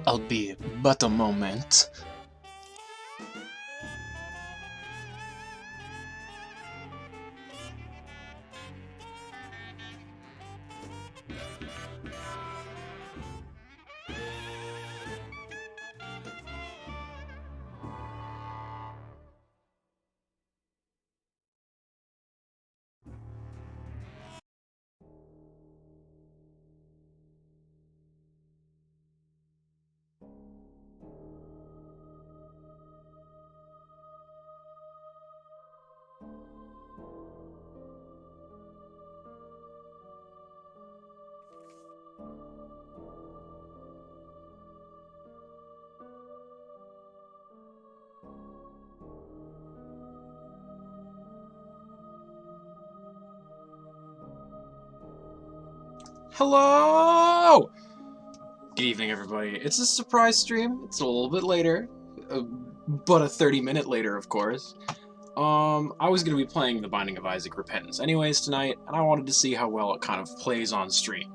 I'll be but a moment. Hello! Good evening, everybody. It's a surprise stream. It's a little bit later, but a 30-minute later, of course. I was going to be playing The Binding of Isaac Repentance anyways tonight, and I wanted to see how well it kind of plays on stream.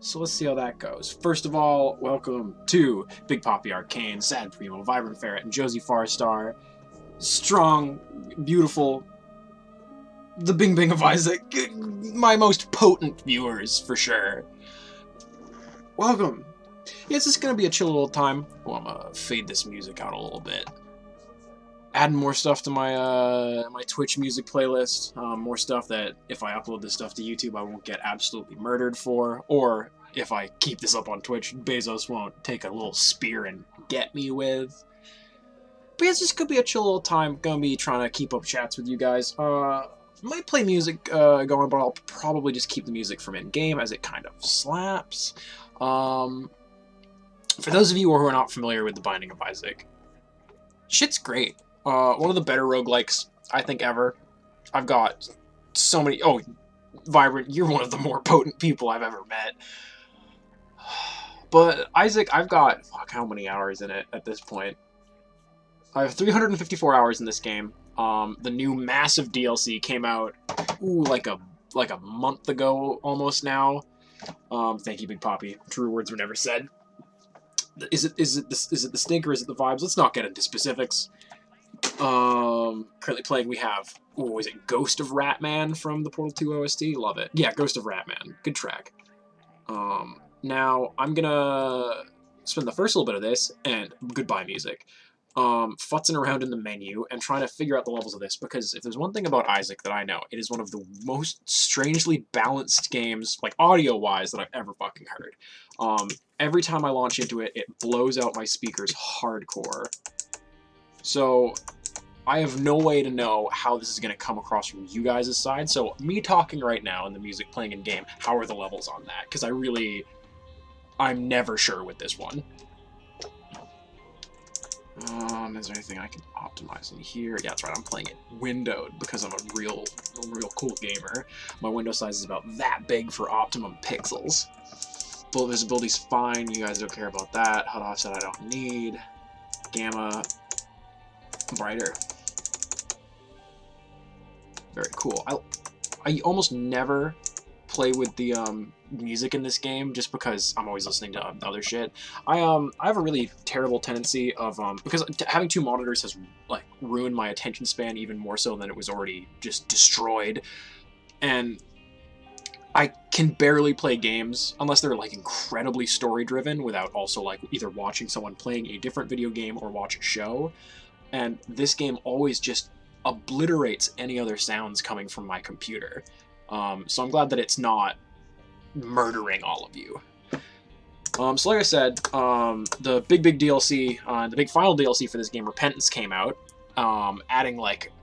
So let's see how that goes. First of all, welcome to Big Poppy Arcane, Sad Primo, Vibrant Ferret, and Josie Farstar. Strong, beautiful, the Bing Bing of Isaac, my most potent viewers, for sure. Welcome. Yeah, it's just gonna be a chill little time. Oh, I'm gonna fade this music out a little bit. Adding more stuff to my my Twitch music playlist. More stuff that if I upload this stuff to YouTube, I won't get absolutely murdered for. Or if I keep this up on Twitch, Bezos won't take a little spear and get me with. But yeah, it's just gonna be a chill little time. Gonna be trying to keep up chats with you guys. Might play music going, but I'll probably just keep the music from in-game as it kind of slaps. For those of you who are not familiar with The Binding of Isaac, shit's great. One of the better roguelikes, I think, ever. I've got so many... Oh, Vibrant, you're one of the more potent people I've ever met. But Isaac, I've got... Fuck, how many hours in it at this point? I have 354 hours in this game. The new massive DLC came out, like a month ago almost now. Thank you, Big Poppy. True words were never said. Is it the stink or is it the vibes? Let's not get into specifics. Currently playing, we have, is it Ghost of Ratman from the Portal 2 OST? Love it. Yeah, Ghost of Ratman. Good track. Now I'm gonna spend the first little bit of this and goodbye music. Futzing around in the menu and trying to figure out the levels of this, because if there's one thing about Isaac that I know, it is one of the most strangely balanced games, like audio-wise, that I've ever fucking heard. Every time I launch into it, it blows out my speakers hardcore. So I have no way to know how this is going to come across from you guys' side, so me talking right now and the music playing in-game, how are the levels on that? Because I'm never sure with this one. Is there anything I can optimize in here? Yeah, that's right, I'm playing it windowed because I'm a real cool gamer. My window size is about that big for optimum pixels. Bullet visibility's fine, you guys don't care about that. HUD offset I don't need. Gamma, brighter. Very cool. I almost never play with the music in this game just because I'm always listening to other shit. I have a really terrible tendency of because having two monitors has like ruined my attention span even more so than it was already just destroyed, and I can barely play games unless they're like incredibly story driven without also like either watching someone playing a different video game or watch a show. And this game always just obliterates any other sounds coming from my computer. So I'm glad that it's not murdering all of you. So like I said, the big DLC, the big final DLC for this game, Repentance, came out, adding like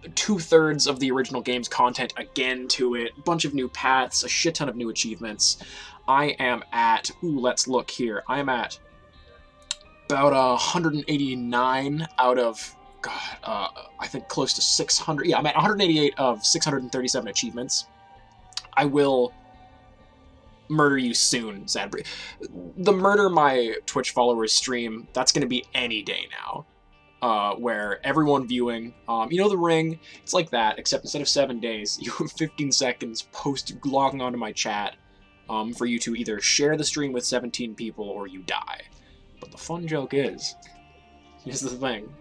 2/3 of the original game's content again to it, a bunch of new paths, a shit ton of new achievements. I am at, let's look here, I am at about 189 out of, I think close to 600. Yeah, I'm at 188 of 637 achievements. I will murder you soon, Zadbury. The murder my Twitch followers stream, that's going to be any day now. Where everyone viewing, you know the ring? It's like that, except instead of 7 days, you have 15 seconds logging onto my chat for you to either share the stream with 17 people or you die. But the fun joke is, here's the thing,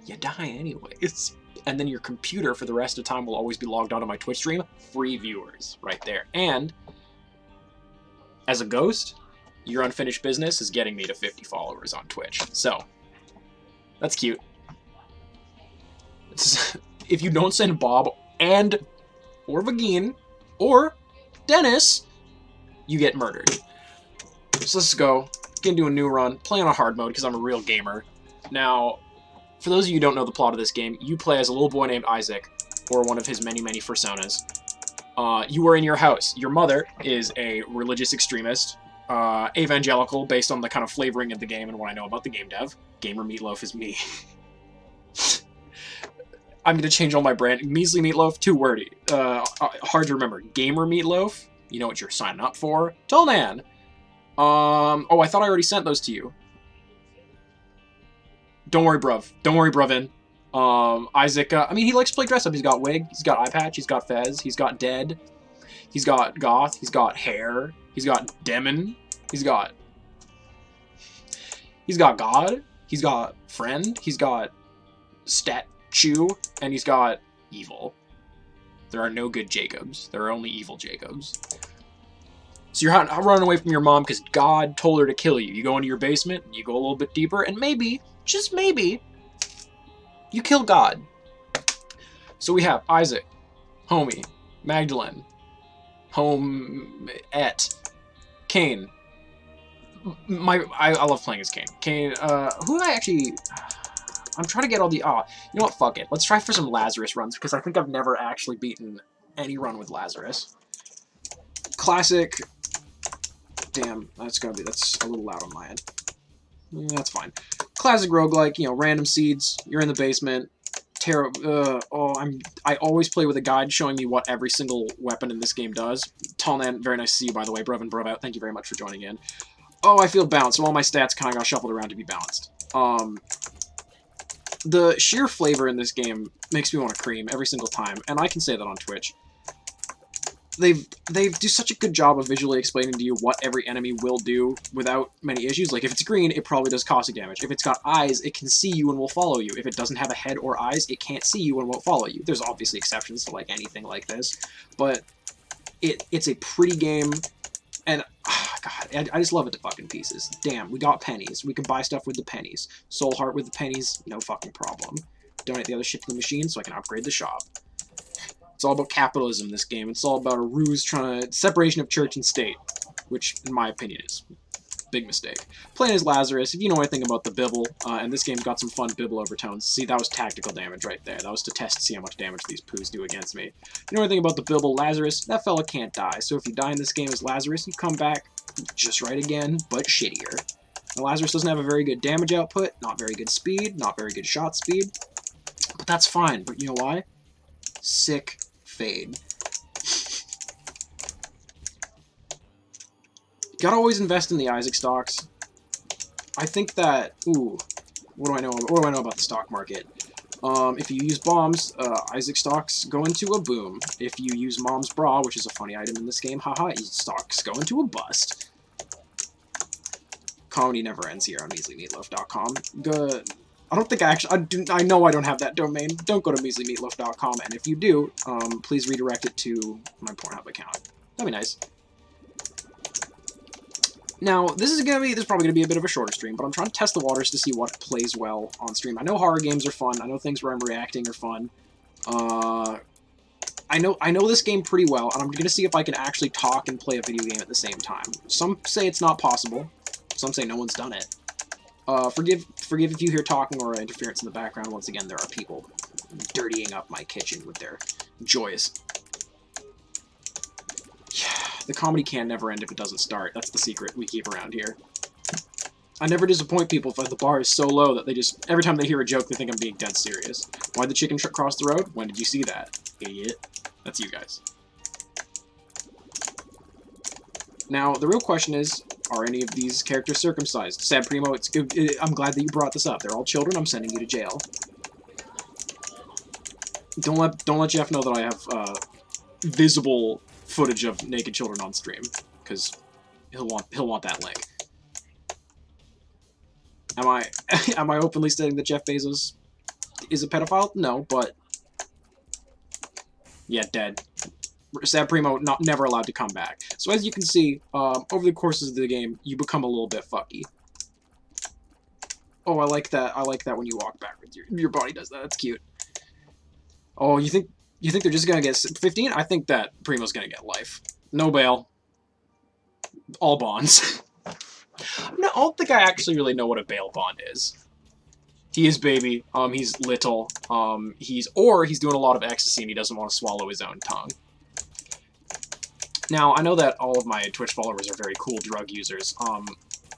you die anyways. And then your computer for the rest of the time will always be logged onto my Twitch stream. Free viewers right there. And as a ghost, your unfinished business is getting me to 50 followers on Twitch. So, that's cute. If you don't send Bob or Vagine or Dennis, you get murdered. So let's go. Gonna do a new run. Playing on hard mode because I'm a real gamer. Now, for those of you who don't know the plot of this game, you play as a little boy named Isaac, or one of his many, many personas. You are in your house. Your mother is a religious extremist, evangelical, based on the kind of flavoring of the game and what I know about the game dev. Gamer Meatloaf is me. I'm going to change all my brand. Measly Meatloaf, too wordy. Hard to remember. Gamer Meatloaf, you know what you're signing up for. Till then. Oh, I thought I already sent those to you. Don't worry, bruv. Don't worry, bruvin. Isaac, I mean, he likes to play dress up. He's got wig, he's got eye patch, he's got fez, he's got dead, he's got goth, he's got hair, he's got demon, he's got god, he's got friend, he's got statue, and he's got evil. There are no good Jacobs. There are only evil Jacobs. So you're running away from your mom because God told her to kill you. You go into your basement, you go a little bit deeper, and maybe, just maybe, you kill God. So we have Isaac, Homie, Magdalene, Cain. I love playing as Cain. Cain, who I actually... I'm trying to get all the... you know what? Fuck it. Let's try for some Lazarus runs, because I think I've never actually beaten any run with Lazarus. Classic... Damn, that's a little loud on my end. That's fine. Classic roguelike, you know, random seeds, you're in the basement, I always play with a guide showing me what every single weapon in this game does. Tallnan, very nice to see you, by the way, bruv and bruv out, thank you very much for joining in. Oh, I feel balanced, so all my stats kind of got shuffled around to be balanced. The sheer flavor in this game makes me want to cream every single time, and I can say that on Twitch. They do such a good job of visually explaining to you what every enemy will do without many issues. Like, if it's green, it probably does caustic damage. If it's got eyes, it can see you and will follow you. If it doesn't have a head or eyes, it can't see you and won't follow you. There's obviously exceptions to, like, anything like this, but it's a pretty game, and, God, I just love it to fucking pieces. Damn, we got pennies. We can buy stuff with the pennies. Soul Heart with the pennies, no fucking problem. Donate the other shit to the machine so I can upgrade the shop. It's all about capitalism, this game. It's all about a ruse separation of church and state, which, in my opinion, is a big mistake. Playing as Lazarus, if you know anything about the Bibble, and this game's got some fun Bibble overtones. See, that was tactical damage right there. That was to test to see how much damage these poos do against me. If you know anything about the Bibble, Lazarus, that fella can't die. So if you die in this game as Lazarus, you come back just right again, but shittier. Now, Lazarus doesn't have a very good damage output, not very good speed, not very good shot speed, but that's fine. But you know why? Sick fade. Gotta always invest in the Isaac stocks. I think that... Ooh. What do I know about the stock market? If you use bombs, Isaac stocks go into a boom. If you use Mom's Bra, which is a funny item in this game, haha, stocks go into a bust. Comedy never ends here on measlymeatloaf.com. Good. I don't think I actually... I know I don't have that domain. Don't go to measlymeatloaf.com, and if you do, please redirect it to my Pornhub account. That'd be nice. Now, this is probably gonna be a bit of a shorter stream, but I'm trying to test the waters to see what plays well on stream. I know horror games are fun. I know things where I'm reacting are fun. I know this game pretty well, and I'm gonna see if I can actually talk and play a video game at the same time. Some say it's not possible. Some say no one's done it. Forgive if you hear talking or interference in the background. Once again, there are people dirtying up my kitchen with their joyous... The comedy can never end if it doesn't start. That's the secret we keep around here. I never disappoint people if the bar is so low that they just... Every time they hear a joke, they think I'm being dead serious. Why'd the chicken truck cross the road? When did you see that? Idiot. That's you guys. Now, the real question is, are any of these characters circumcised? Sad Primo, I'm glad that you brought this up. They're all children. I'm sending you to jail. Don't let Jeff know that I have visible footage of naked children on stream, because he'll want that link. Am I openly stating that Jeff Bezos is a pedophile? No, but yeah, dead. Sad Primo never allowed to come back. So as you can see, over the courses of the game, you become a little bit fucky. Oh, I like that. I like that when you walk backwards. Your body does that. That's cute. Oh, you think they're just gonna get 15? I think that Primo's gonna get life. No bail. All bonds. No, I don't think I actually really know what a bail bond is. He is baby. He's little. He's doing a lot of ecstasy and he doesn't want to swallow his own tongue. Now, I know that all of my Twitch followers are very cool drug users,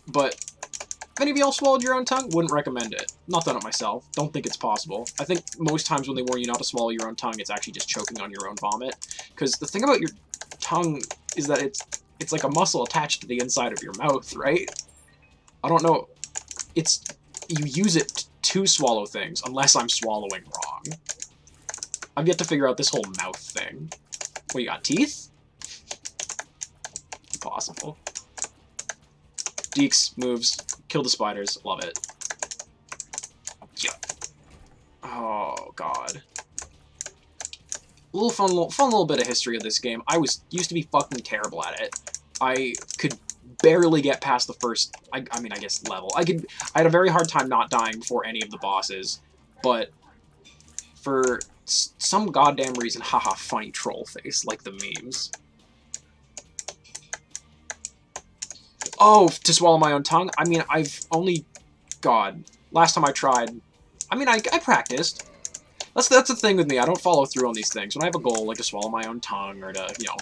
but if any of y'all swallowed your own tongue, wouldn't recommend it. Not done it myself. Don't think it's possible. I think most times when they warn you not to swallow your own tongue, it's actually just choking on your own vomit. Because the thing about your tongue is that it's like a muscle attached to the inside of your mouth, right? I don't know. You use it to swallow things, unless I'm swallowing wrong. I've yet to figure out this whole mouth thing. What, you got teeth? Impossible. Deeks, moves, kill the spiders, love it. Yeah. Oh, God. A little fun little bit of history of this game. I used to be fucking terrible at it. I could barely get past the first, I guess, level. I had a very hard time not dying before any of the bosses, but for some goddamn reason, haha, funny troll face, like the memes. Oh, to swallow my own tongue? I mean, God, last time I tried, I practiced. That's the thing with me, I don't follow through on these things. When I have a goal, like to swallow my own tongue, or to, you know,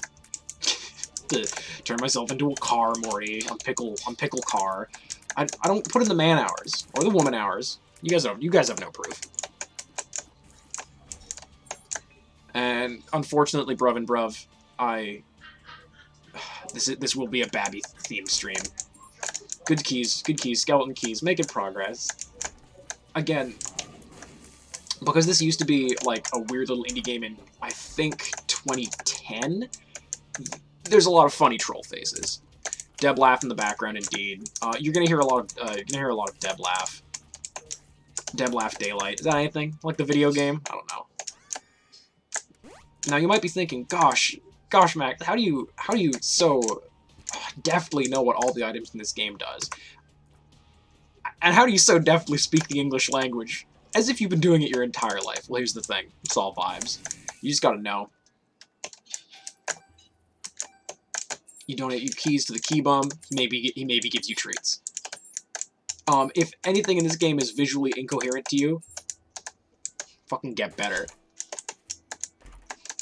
to turn myself into a car Morty, on pickle car, I don't put in the man hours, or the woman hours. You guys have no proof. And, unfortunately, bruv and bruv, this will be a Babby-themed stream. Good keys, skeleton keys, making progress. Again, because this used to be, like, a weird little indie game in, I think, 2010, there's a lot of funny troll faces. Deb laugh in the background, indeed. You're gonna hear a lot of Deb laugh. Deb laugh daylight. Is that anything? Like the video game? I don't know. Now you might be thinking, gosh, Mac, how do you so deftly know what all the items in this game does? And how do you so deftly speak the English language? As if you've been doing it your entire life. Well, here's the thing. It's all vibes. You just gotta know. You donate your keys to the key bum, he maybe gives you treats. If anything in this game is visually incoherent to you, fucking get better.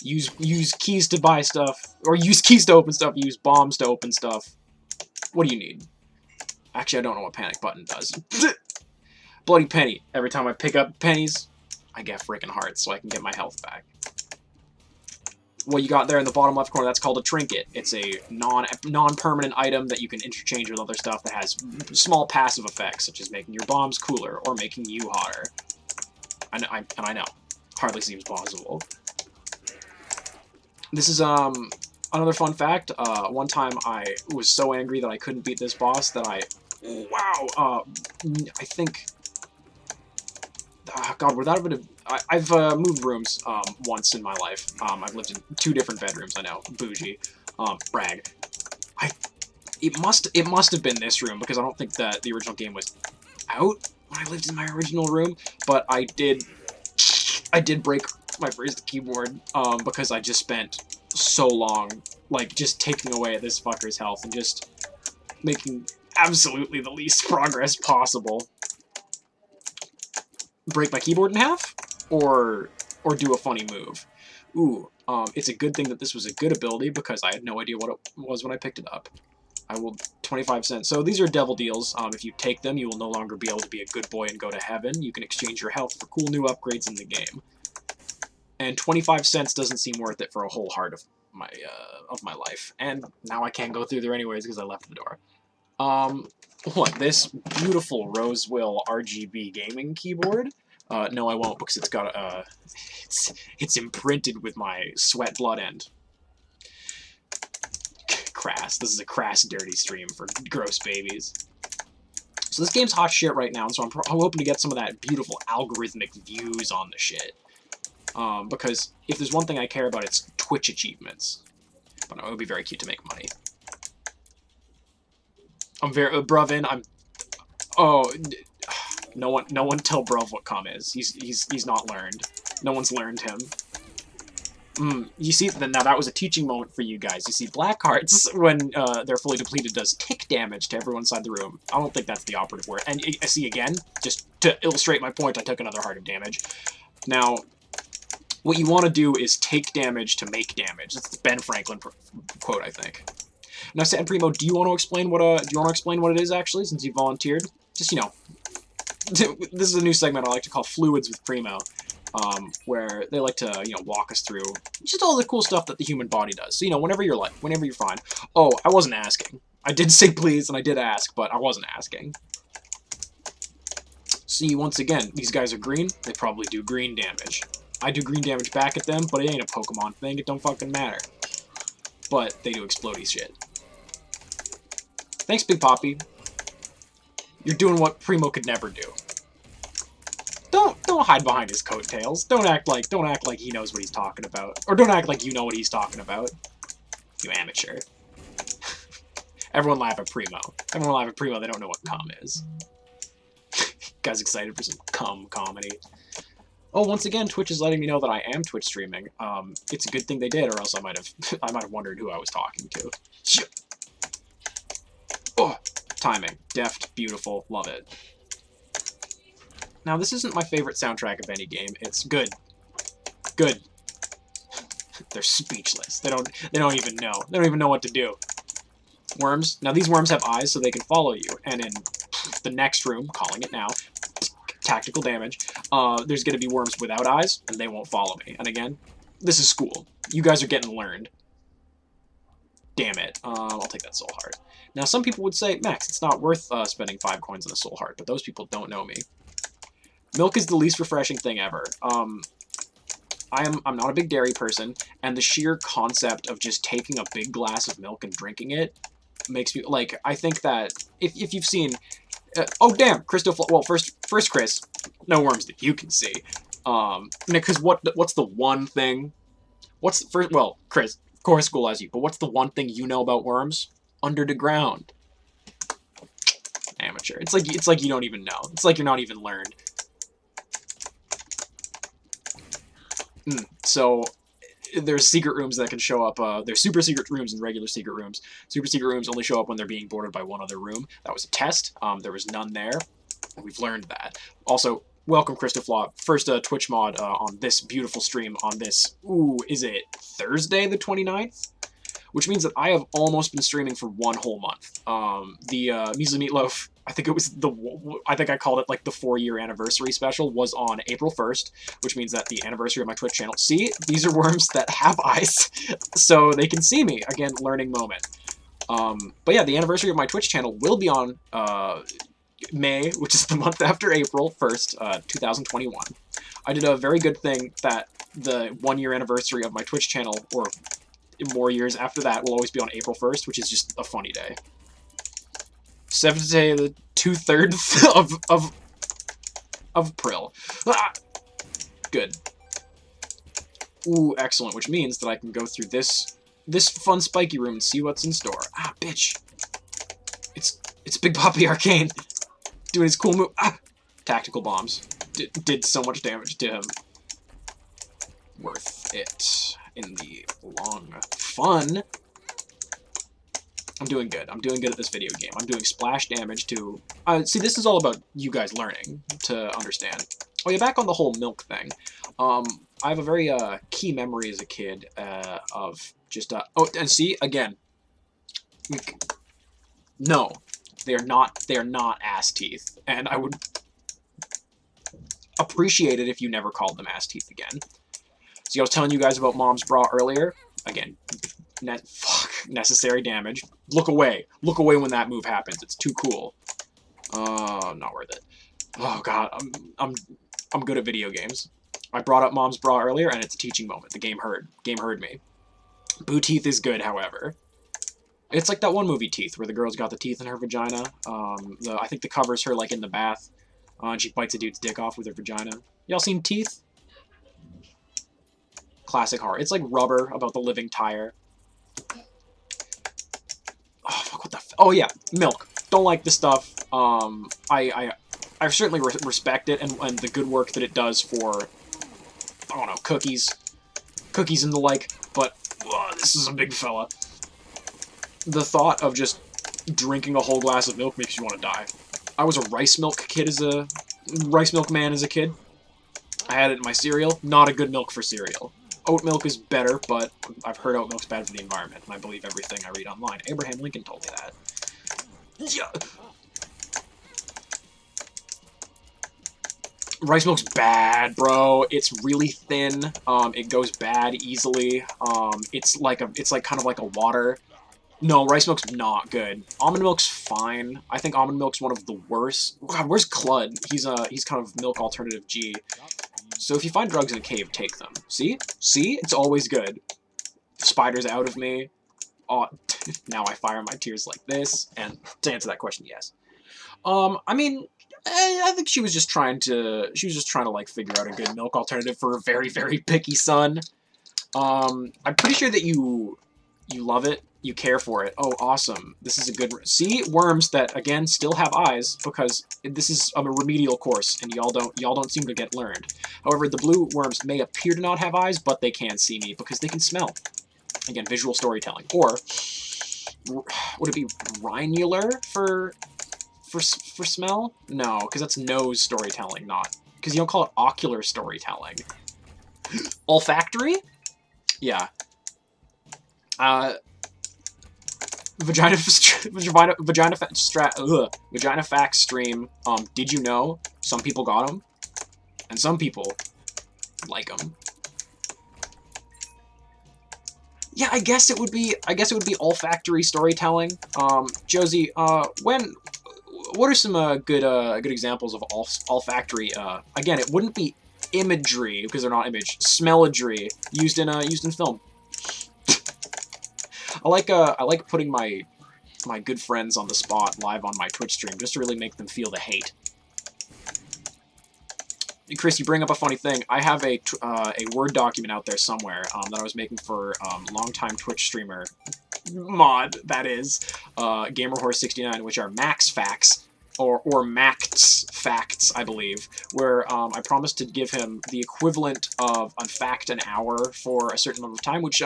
Use keys to buy stuff, or use keys to open stuff, use bombs to open stuff. What do you need? Actually, I don't know what panic button does. Bloody penny. Every time I pick up pennies, I get freaking hearts so I can get my health back. What you got there in the bottom left corner, that's called a trinket. It's a non-permanent item that you can interchange with other stuff that has small passive effects, such as making your bombs cooler or making you hotter. I know, hardly seems plausible. This is another fun fact. One time I was so angry that I couldn't beat this boss that I think. God, would that have been I've moved rooms once in my life. I've lived in 2 different bedrooms. I know, bougie. Brag. It must have been this room because I don't think that the original game was out when I lived in my original room. But I did break my first keyboard because I just spent so long like just taking away at this fucker's health and just making absolutely the least progress possible. Break my keyboard in half, or do a funny move. Ooh, it's a good thing that this was a good ability because I had no idea what it was when I picked it up. I will 25 cents. So these are devil deals. If you take them, you will no longer be able to be a good boy and go to heaven. You can exchange your health for cool new upgrades in the game. And 25 cents doesn't seem worth it for a whole heart of my life. And now I can't go through there anyways because I left the door. What, this beautiful Rosewill RGB gaming keyboard? No, I won't because it's got a, it's imprinted with my sweat, blood, and crass. This is a crass, dirty stream for gross babies. So this game's hot shit right now, and so I'm hoping to get some of that beautiful algorithmic views on the shit. Because if there's one thing I care about, it's Twitch achievements. But no, it would be very cute to make money. I'm very Bruvin. Oh, no one tell Bruv what cum is. He's not learned. No one's learned him. You see, now that was a teaching moment for you guys. You see, black hearts, when they're fully depleted, does tick damage to everyone inside the room. I don't think that's the operative word. And I see, again, just to illustrate my point, I took another heart of damage. Now, what you want to do is take damage to make damage. That's the Ben Franklin quote, I think. Now, San Primo, do you want to explain what it is actually, since you volunteered? Just, you know, this is a new segment I like to call Fluids with Primo, where they like to, you know, walk us through just all the cool stuff that the human body does. So, you know, whenever you're fine. Oh, I wasn't asking. I did say please, and I did ask, but I wasn't asking. See, once again, these guys are green. They probably do green damage. I do green damage back at them, but it ain't a Pokemon thing. It don't fucking matter. But they do explodey shit. Thanks, Big Poppy. You're doing what Primo could never do. Don't hide behind his coattails. Don't act like he knows what he's talking about. Or don't act like you know what he's talking about. You amateur. Everyone laugh at Primo. Everyone laugh at Primo, they don't know what cum is. Guys excited for some cum comedy. Oh, once again, Twitch is letting me know that I am Twitch streaming. It's a good thing they did, or else I might have wondered who I was talking to. Oh, timing. Deft, beautiful, love it. Now, this isn't my favorite soundtrack of any game. It's good. Good. They're speechless. They don't even know. They don't even know what to do. Worms. Now, these worms have eyes, so they can follow you. And in the next room, calling it now, tactical damage, there's going to be worms without eyes, and they won't follow me. And again, this is school. You guys are getting learned. Damn it. I'll take that soul heart. Now, some people would say, Max, it's not worth spending 5 coins on a soul heart, but those people don't know me. Milk is the least refreshing thing ever. I'm not a big dairy person, and the sheer concept of just taking a big glass of milk and drinking it makes me, like, I think that, if you've seen, oh damn, well, first Chris, no worms that you can see, because what's the one thing, well, Chris, of course school has you, but what's the one thing you know about worms? Under the ground. Amateur. It's like you don't even know. It's like you're not even learned. So, there's secret rooms that can show up. There's super secret rooms and regular secret rooms. Super secret rooms only show up when they're being bordered by one other room. That was a test. There was none there. We've learned that. Also, welcome, Christoflaw. First Twitch mod on this beautiful stream on this, is it Thursday the 29th? Which means that I have almost been streaming for 1 whole month. The Measly Meatloaf, I think I called it like the 4-year anniversary special, was on April 1st, which means that the anniversary of my Twitch channel. See, these are worms that have eyes, so they can see me. Again, learning moment. But yeah, the anniversary of my Twitch channel will be on May, which is the month after April 1st, 2021. I did a very good thing that the 1-year anniversary of my Twitch channel, or more years after that, will always be on April 1st, which is just a funny day. 7th day, the 2/3 of April. Ah! Good. Ooh, excellent, which means that I can go through this fun spiky room and see what's in store. Ah, bitch. It's Big Poppy Arcane doing his cool move. Ah! Tactical bombs. Did so much damage to him. Worth it in the long fun. I'm doing good. I'm doing good at this video game. I'm doing splash damage to... see, this is all about you guys learning to understand. Oh yeah, back on the whole milk thing. I have a very key memory as a kid of just... oh, and see, again. No. They are not ass teeth. And I would appreciate it if you never called them ass teeth again. See, I was telling you guys about Mom's bra earlier. Again, necessary damage. Look away. Look away when that move happens. It's too cool. Not worth it. Oh god, I'm good at video games. I brought up Mom's bra earlier, and it's a teaching moment. The game heard me. Boo Teeth is good, however. It's like that one movie, Teeth, where the girl's got the teeth in her vagina. I think the cover's her, like, in the bath, and she bites a dude's dick off with her vagina. Y'all seen Teeth? Classic horror. It's like Rubber about the living tire. Oh, fuck, what the oh, yeah, milk. Don't like this stuff. I certainly respect it and the good work that it does for, I don't know, cookies and the like, but this is a big fella. The thought of just drinking a whole glass of milk makes you want to die. I was a rice milk man as a kid. I had it in my cereal. Not a good milk for cereal. Oat milk is better, but I've heard oat milk's bad for the environment, and I believe everything I read online. Abraham Lincoln told me that. Yeah. Rice milk's bad, bro. It's really thin. It goes bad easily. It's kind of like a water. No, rice milk's not good. Almond milk's fine. I think almond milk's one of the worst. God, where's Clud? He's kind of milk alternative G. So if you find drugs in a cave, take them. See? See? It's always good. Spider's out of me. Oh, now I fire my tears like this. And to answer that question, yes. I mean, I think she was just trying to like figure out a good milk alternative for a very, very picky son. I'm pretty sure that you love it. You care for it. Oh, awesome. This is a good... See? Worms that, again, still have eyes, because this is a remedial course, and y'all don't seem to get learned. However, the blue worms may appear to not have eyes, but they can see me, because they can smell. Again, visual storytelling. Or, would it be rhinular for smell? No, because that's nose storytelling, not... Because you don't call it ocular storytelling. Olfactory? Yeah. Vagina facts stream. Did you know some people got them, and some people like them? Yeah, I guess it would be olfactory storytelling. Josie, what are some good examples of olfactory? Again, it wouldn't be imagery because they're not image. Smelladry used in film. I like putting my good friends on the spot live on my Twitch stream just to really make them feel the hate. Chris, you bring up a funny thing. I have a Word document out there somewhere that I was making for longtime Twitch streamer mod, that is, GamerHorse69, which are Max Facts, or Max Facts, I believe, where I promised to give him the equivalent of a fact an hour for a certain amount of time, which,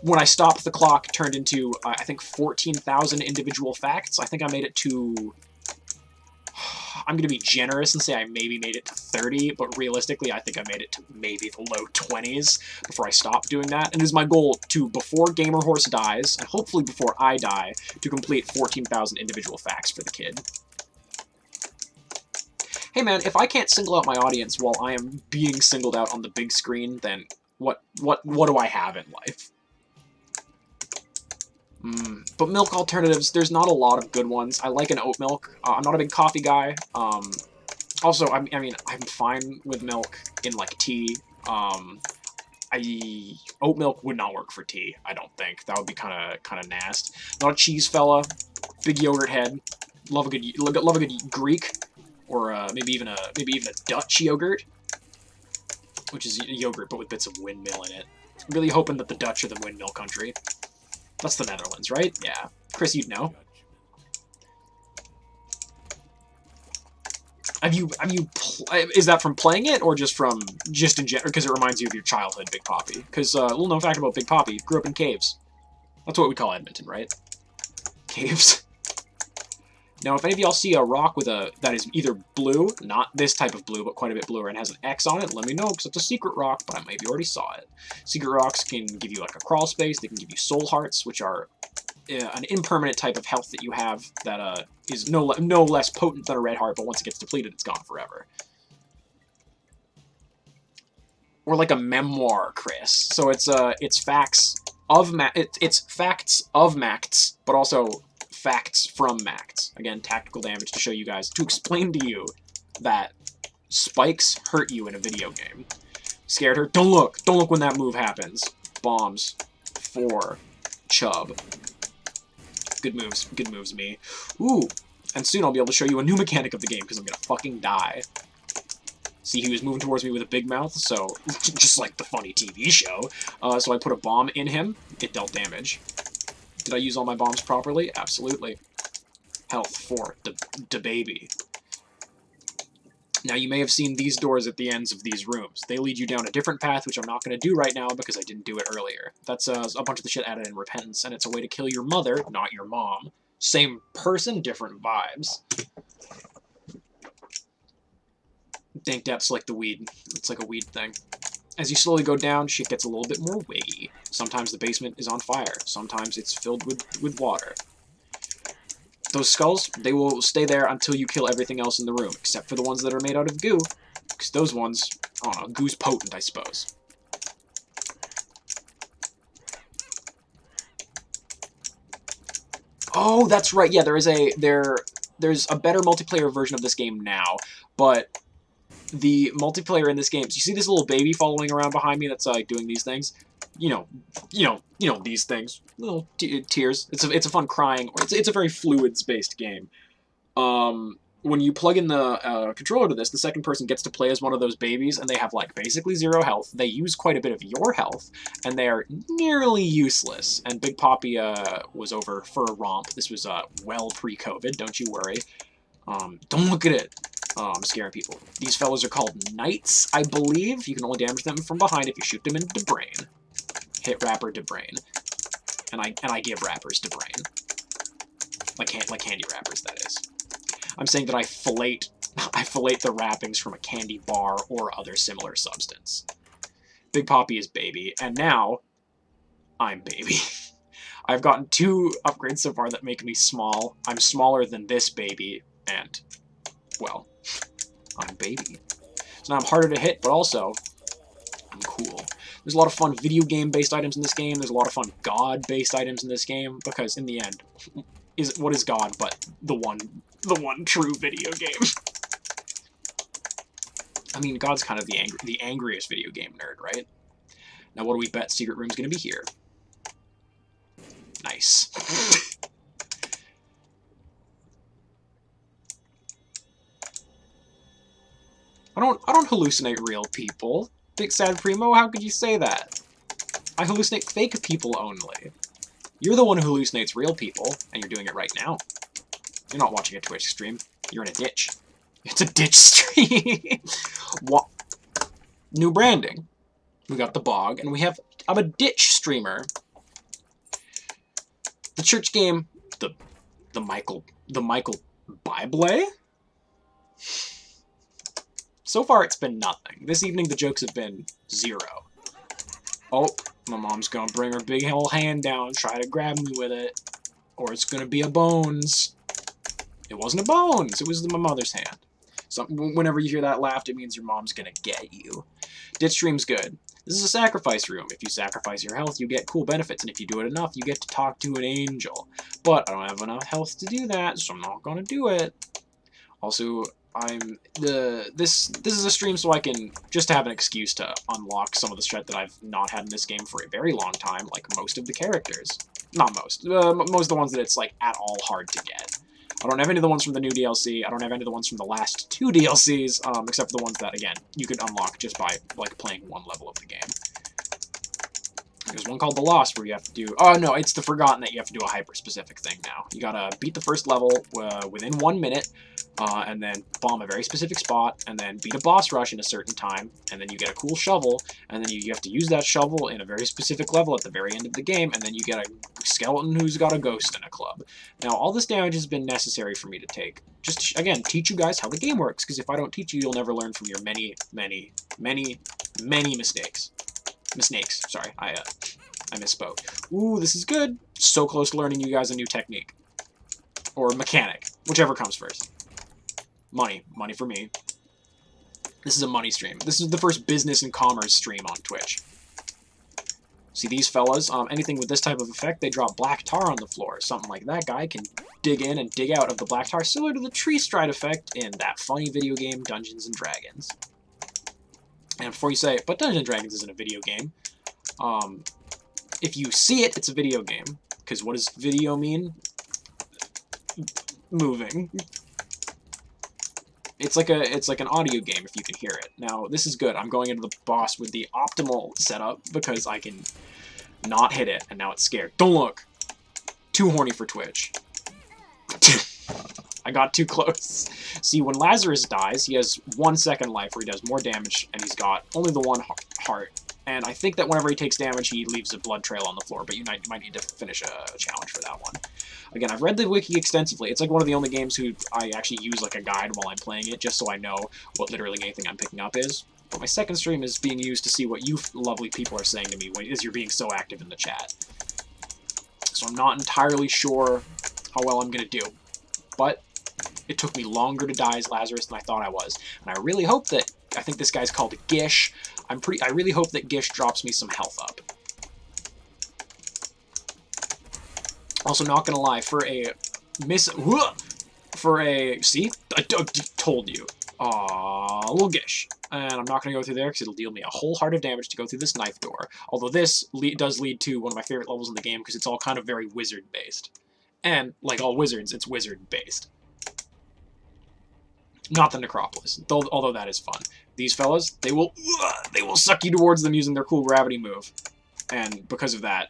when I stopped the clock, turned into, I think, 14,000 individual facts. I think I made it to... I'm going to be generous and say I maybe made it to 30, but realistically, I think I made it to maybe the low 20s before I stopped doing that. And it is my goal to, before GamerHorse dies, and hopefully before I die, to complete 14,000 individual facts for the kid. Hey man, if I can't single out my audience while I am being singled out on the big screen, then what do I have in life? But milk alternatives, there's not a lot of good ones. I like an oat milk. I'm not a big coffee guy. Also, I mean, I'm fine with milk in, like, tea. Oat milk would not work for tea, I don't think. That would be kind of nasty. Not a cheese fella. Big yogurt head. Love a good Greek, or maybe even a Dutch yogurt, which is yogurt but with bits of windmill in it. I'm really hoping that the Dutch are the windmill country. That's the Netherlands, right? Yeah. Chris, you'd know. Is that from playing it, or just in general, because it reminds you of your childhood, Big Poppy? Because, little known fact about Big Poppy, grew up in caves. That's what we call Edmonton, right? Caves. Now, if any of y'all see a rock that is either blue, not this type of blue, but quite a bit bluer, and has an X on it, let me know, because it's a secret rock, but I maybe already saw it. Secret rocks can give you, like, a crawl space, they can give you soul hearts, which are an impermanent type of health that you have that is no less potent than a red heart, but once it gets depleted, it's gone forever. Or like a memoir, Chris. So it's facts of Macts, but also facts from Macts. Again, tactical damage to show you guys, to explain to you that spikes hurt you in a video game. Scared her? Don't look when that move happens. Bombs for Chubb. Good moves, me. Ooh, and soon I'll be able to show you a new mechanic of the game, because I'm gonna fucking die. See, he was moving towards me with a big mouth, so, just like the funny TV show. So I put a bomb in him, it dealt damage. Did I use all my bombs properly? Absolutely. Health for the baby. Now, you may have seen these doors at the ends of these rooms. They lead you down a different path, which I'm not going to do right now because I didn't do it earlier. That's a bunch of the shit added in Repentance, and it's a way to kill your mother, not your mom. Same person, different vibes. Dank depths like the weed. It's like a weed thing. As you slowly go down, shit gets a little bit more wiggy. Sometimes the basement is on fire. Sometimes it's filled with water. Those skulls, they will stay there until you kill everything else in the room, except for the ones that are made out of goo. Because those ones, I don't know, goo's potent, I suppose. Oh, that's right. Yeah, there's a better multiplayer version of this game now, but the multiplayer in this game, you see this little baby following around behind me that's like doing these things? You know these things. Little tears. It's a fun crying. It's a very fluids-based game. When you plug in the controller to this, the second person gets to play as one of those babies, and they have, like, basically 0 health. They use quite a bit of your health, and they are nearly useless. And Big Poppy was over for a romp. This was well pre-COVID, don't you worry. Don't look at it. I'm scaring people. These fellas are called Knights, I believe. You can only damage them from behind if you shoot them in the brain. Hit rapper to brain. And I give rappers to brain. Like candy wrappers, that is. I'm saying that I fillet the wrappings from a candy bar or other similar substance. Big Poppy is baby, and now I'm baby. I've gotten 2 upgrades so far that make me small. I'm smaller than this baby, and, well, I'm baby. So now I'm harder to hit, but also, I'm cool. There's a lot of fun video game-based items in this game. There's a lot of fun God-based items in this game, because in the end, what is God but the one true video game? I mean, God's kind of the angriest video game nerd, right? Now, what do we bet secret room's gonna be here? Nice. I don't hallucinate real people. Big Sad Primo, how could you say that? I hallucinate fake people only. You're the one who hallucinates real people, and you're doing it right now. You're not watching a Twitch stream. You're in a ditch. It's a ditch stream. What? New branding. We got the bog, and I'm a ditch streamer. The church game, the Michael Bible. So far, it's been nothing. This evening, the jokes have been 0. Oh, my mom's gonna bring her big old hand down, try to grab me with it, or it's gonna be a bones. It wasn't a bones. It was my mother's hand. So whenever you hear that laugh, it means your mom's gonna get you. Ditch stream's good. This is a sacrifice room. If you sacrifice your health, you get cool benefits, and if you do it enough, you get to talk to an angel. But I don't have enough health to do that, so I'm not gonna do it. Also, this is a stream so I can just have an excuse to unlock some of the shit that I've not had in this game for a very long time, like most of the characters. Not most. Most of the ones that it's, like, at all hard to get. I don't have any of the ones from the new DLC. I don't have any of the ones from the last 2 DLCs, except for the ones that, again, you could unlock just by, like, playing one level of the game. There's one called The Lost where you have to do... Oh, no, it's the Forgotten that you have to do a hyper-specific thing now. You gotta beat the first level within 1 minute, and then bomb a very specific spot, and then beat a boss rush in a certain time, and then you get a cool shovel, and then you have to use that shovel in a very specific level at the very end of the game, and then you get a skeleton who's got a ghost in a club. Now, all this damage has been necessary for me to take. Just, again, teach you guys how the game works, because if I don't teach you, you'll never learn from your many mistakes. Mistakes, sorry, I misspoke. Ooh, this is good. So close to learning you guys a new technique. Or mechanic, whichever comes first. Money. Money for me. This is a money stream. This is the first business and commerce stream on Twitch. See these fellas? Anything with this type of effect, they drop black tar on the floor. Something like that guy can dig in and dig out of the black tar, similar to the tree stride effect in that funny video game, Dungeons & Dragons. And before you say, but Dungeons & Dragons isn't a video game, if you see it, it's a video game. Because what does video mean? Moving. It's like an audio game if you can hear it. Now, this is good. I'm going into the boss with the optimal setup because I can not hit it, and now it's scared. Don't look! Too horny for Twitch. I got too close. See, when Lazarus dies, he has 1 second life where he does more damage, and he's got only the 1 heart. And I think that whenever he takes damage, he leaves a blood trail on the floor, but you might need to finish a challenge for that one. Again, I've read the wiki extensively. It's like one of the only games I actually use like a guide while I'm playing it, just so I know what literally anything I'm picking up is. But my second stream is being used to see what you lovely people are saying to me as you're being so active in the chat. So I'm not entirely sure how well I'm going to do. But it took me longer to die as Lazarus than I thought I was. And I really hope that, I think this guy's called Gish. I really hope that Gish drops me some health up. Also, not gonna lie, see? I told you. Aww, little Gish. And I'm not gonna go through there because it'll deal me a whole heart of damage to go through this knife door. Although this does lead to one of my favorite levels in the game because it's all kind of very wizard-based. And, like all wizards, it's wizard-based. Not the Necropolis, although that is fun. These fellas, they will suck you towards them using their cool gravity move. And because of that,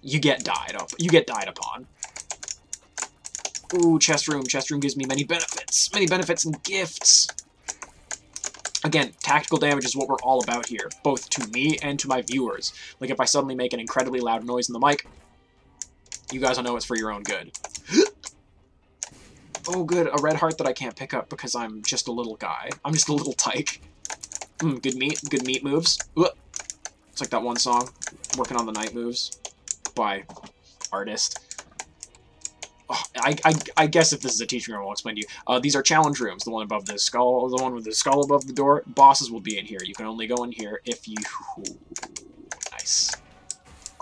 you get died upon. Ooh, chest room. Chest room gives me many benefits. Many benefits and gifts. Again, tactical damage is what we're all about here, both to me and to my viewers. Like if I suddenly make an incredibly loud noise in the mic, you guys will know it's for your own good. Oh, good, a red heart that I can't pick up because I'm just a little guy. I'm just a little tyke. Good meat moves. It's like that one song, Working on the Night Moves, by Artist. Oh, I guess if this is a teaching room, I'll explain to you. These are challenge rooms. The one above the skull, the one with the skull above the door. Bosses will be in here. You can only go in here if you... Ooh, nice.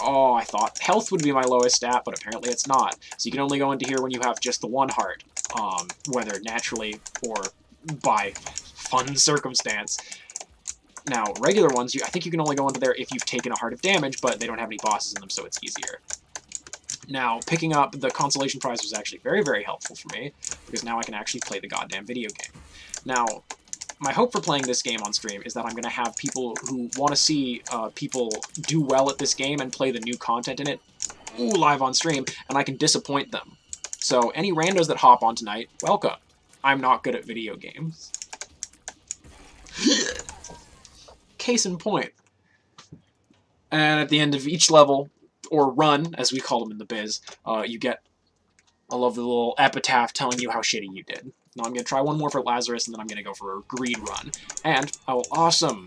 Oh, I thought health would be my lowest stat, but apparently it's not. So you can only go into here when you have just the 1 heart. Whether naturally or by fun circumstance. Now, regular ones, I think you can only go into there if you've taken a heart of damage, but they don't have any bosses in them, so it's easier. Now, picking up the consolation prize was actually very, very helpful for me, because now I can actually play the goddamn video game. Now, my hope for playing this game on stream is that I'm going to have people who want to see people do well at this game and play the new content in it live on stream, and I can disappoint them. So, any randos that hop on tonight, welcome. I'm not good at video games. Case in point. And at the end of each level, or run, as we call them in the biz, you get a lovely little epitaph telling you how shitty you did. Now I'm going to try one more for Lazarus, and then I'm going to go for a greed run. And, oh, awesome!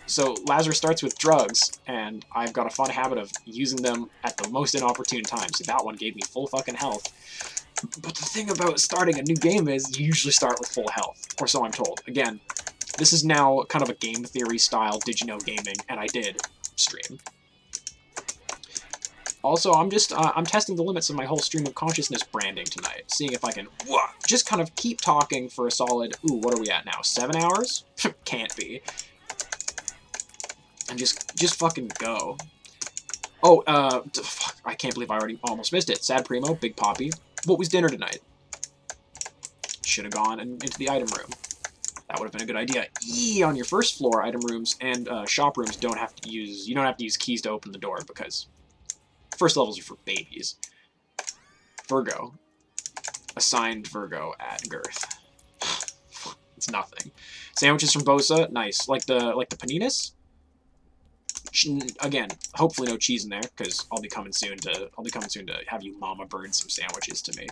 So, Lazarus starts with drugs, and I've got a fun habit of using them at the most inopportune times. So that one gave me full fucking health. But the thing about starting a new game is you usually start with full health, or so I'm told. Again, this is now kind of a game theory style, did you know gaming, and I did stream. Also, I'm testing the limits of my whole stream of consciousness branding tonight, seeing if I can just kind of keep talking for a solid, what are we at now, 7 hours? Can't be. And just fucking go. Oh, fuck, I can't believe I already almost missed it. Sad Primo, Big Poppy. What was dinner tonight? Should have gone into the item room. That would have been a good idea. On your first floor, item rooms and shop rooms you don't have to use keys to open the door because first levels are for babies. Virgo. Assigned Virgo at Girth. It's nothing. Sandwiches from Bosa, nice. Like the paninis? Again, hopefully no cheese in there, because I'll be coming soon to have you mama bird some sandwiches to me.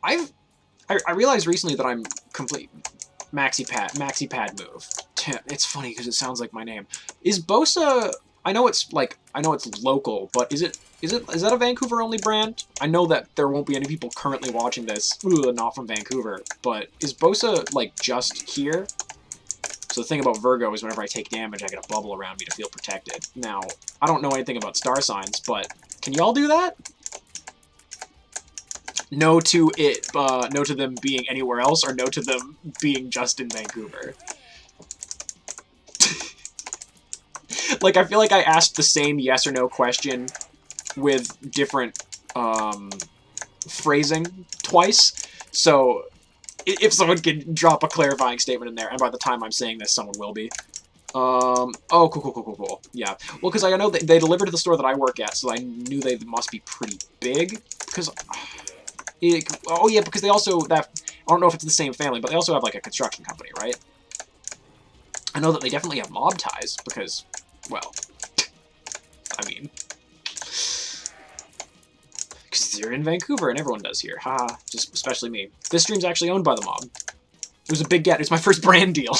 I realized recently that I'm complete maxi pad move. It's funny because it sounds like my name. Is Bosa? I know it's local, but is that a Vancouver only brand? I know that there won't be any people currently watching this not from Vancouver, but is Bosa like just here? So the thing about Virgo is whenever I take damage, I get a bubble around me to feel protected. Now, I don't know anything about star signs, but can y'all do that? No to it, no to them being anywhere else, or no to them being just in Vancouver. Like, I feel like I asked the same yes or no question with different, phrasing twice, so if someone could drop a clarifying statement in there, and by the time I'm saying this, someone will be. Oh, cool. Yeah. Well, because I know they deliver to the store that I work at, so I knew they must be pretty big, because... oh yeah, because they also I don't know if it's the same family, but they also have like a construction company, right? I know that they definitely have mob ties because, well, I mean, because they're in Vancouver and everyone does here. Haha, just especially me. This stream's actually owned by the mob. It was a big get. It's my first brand deal.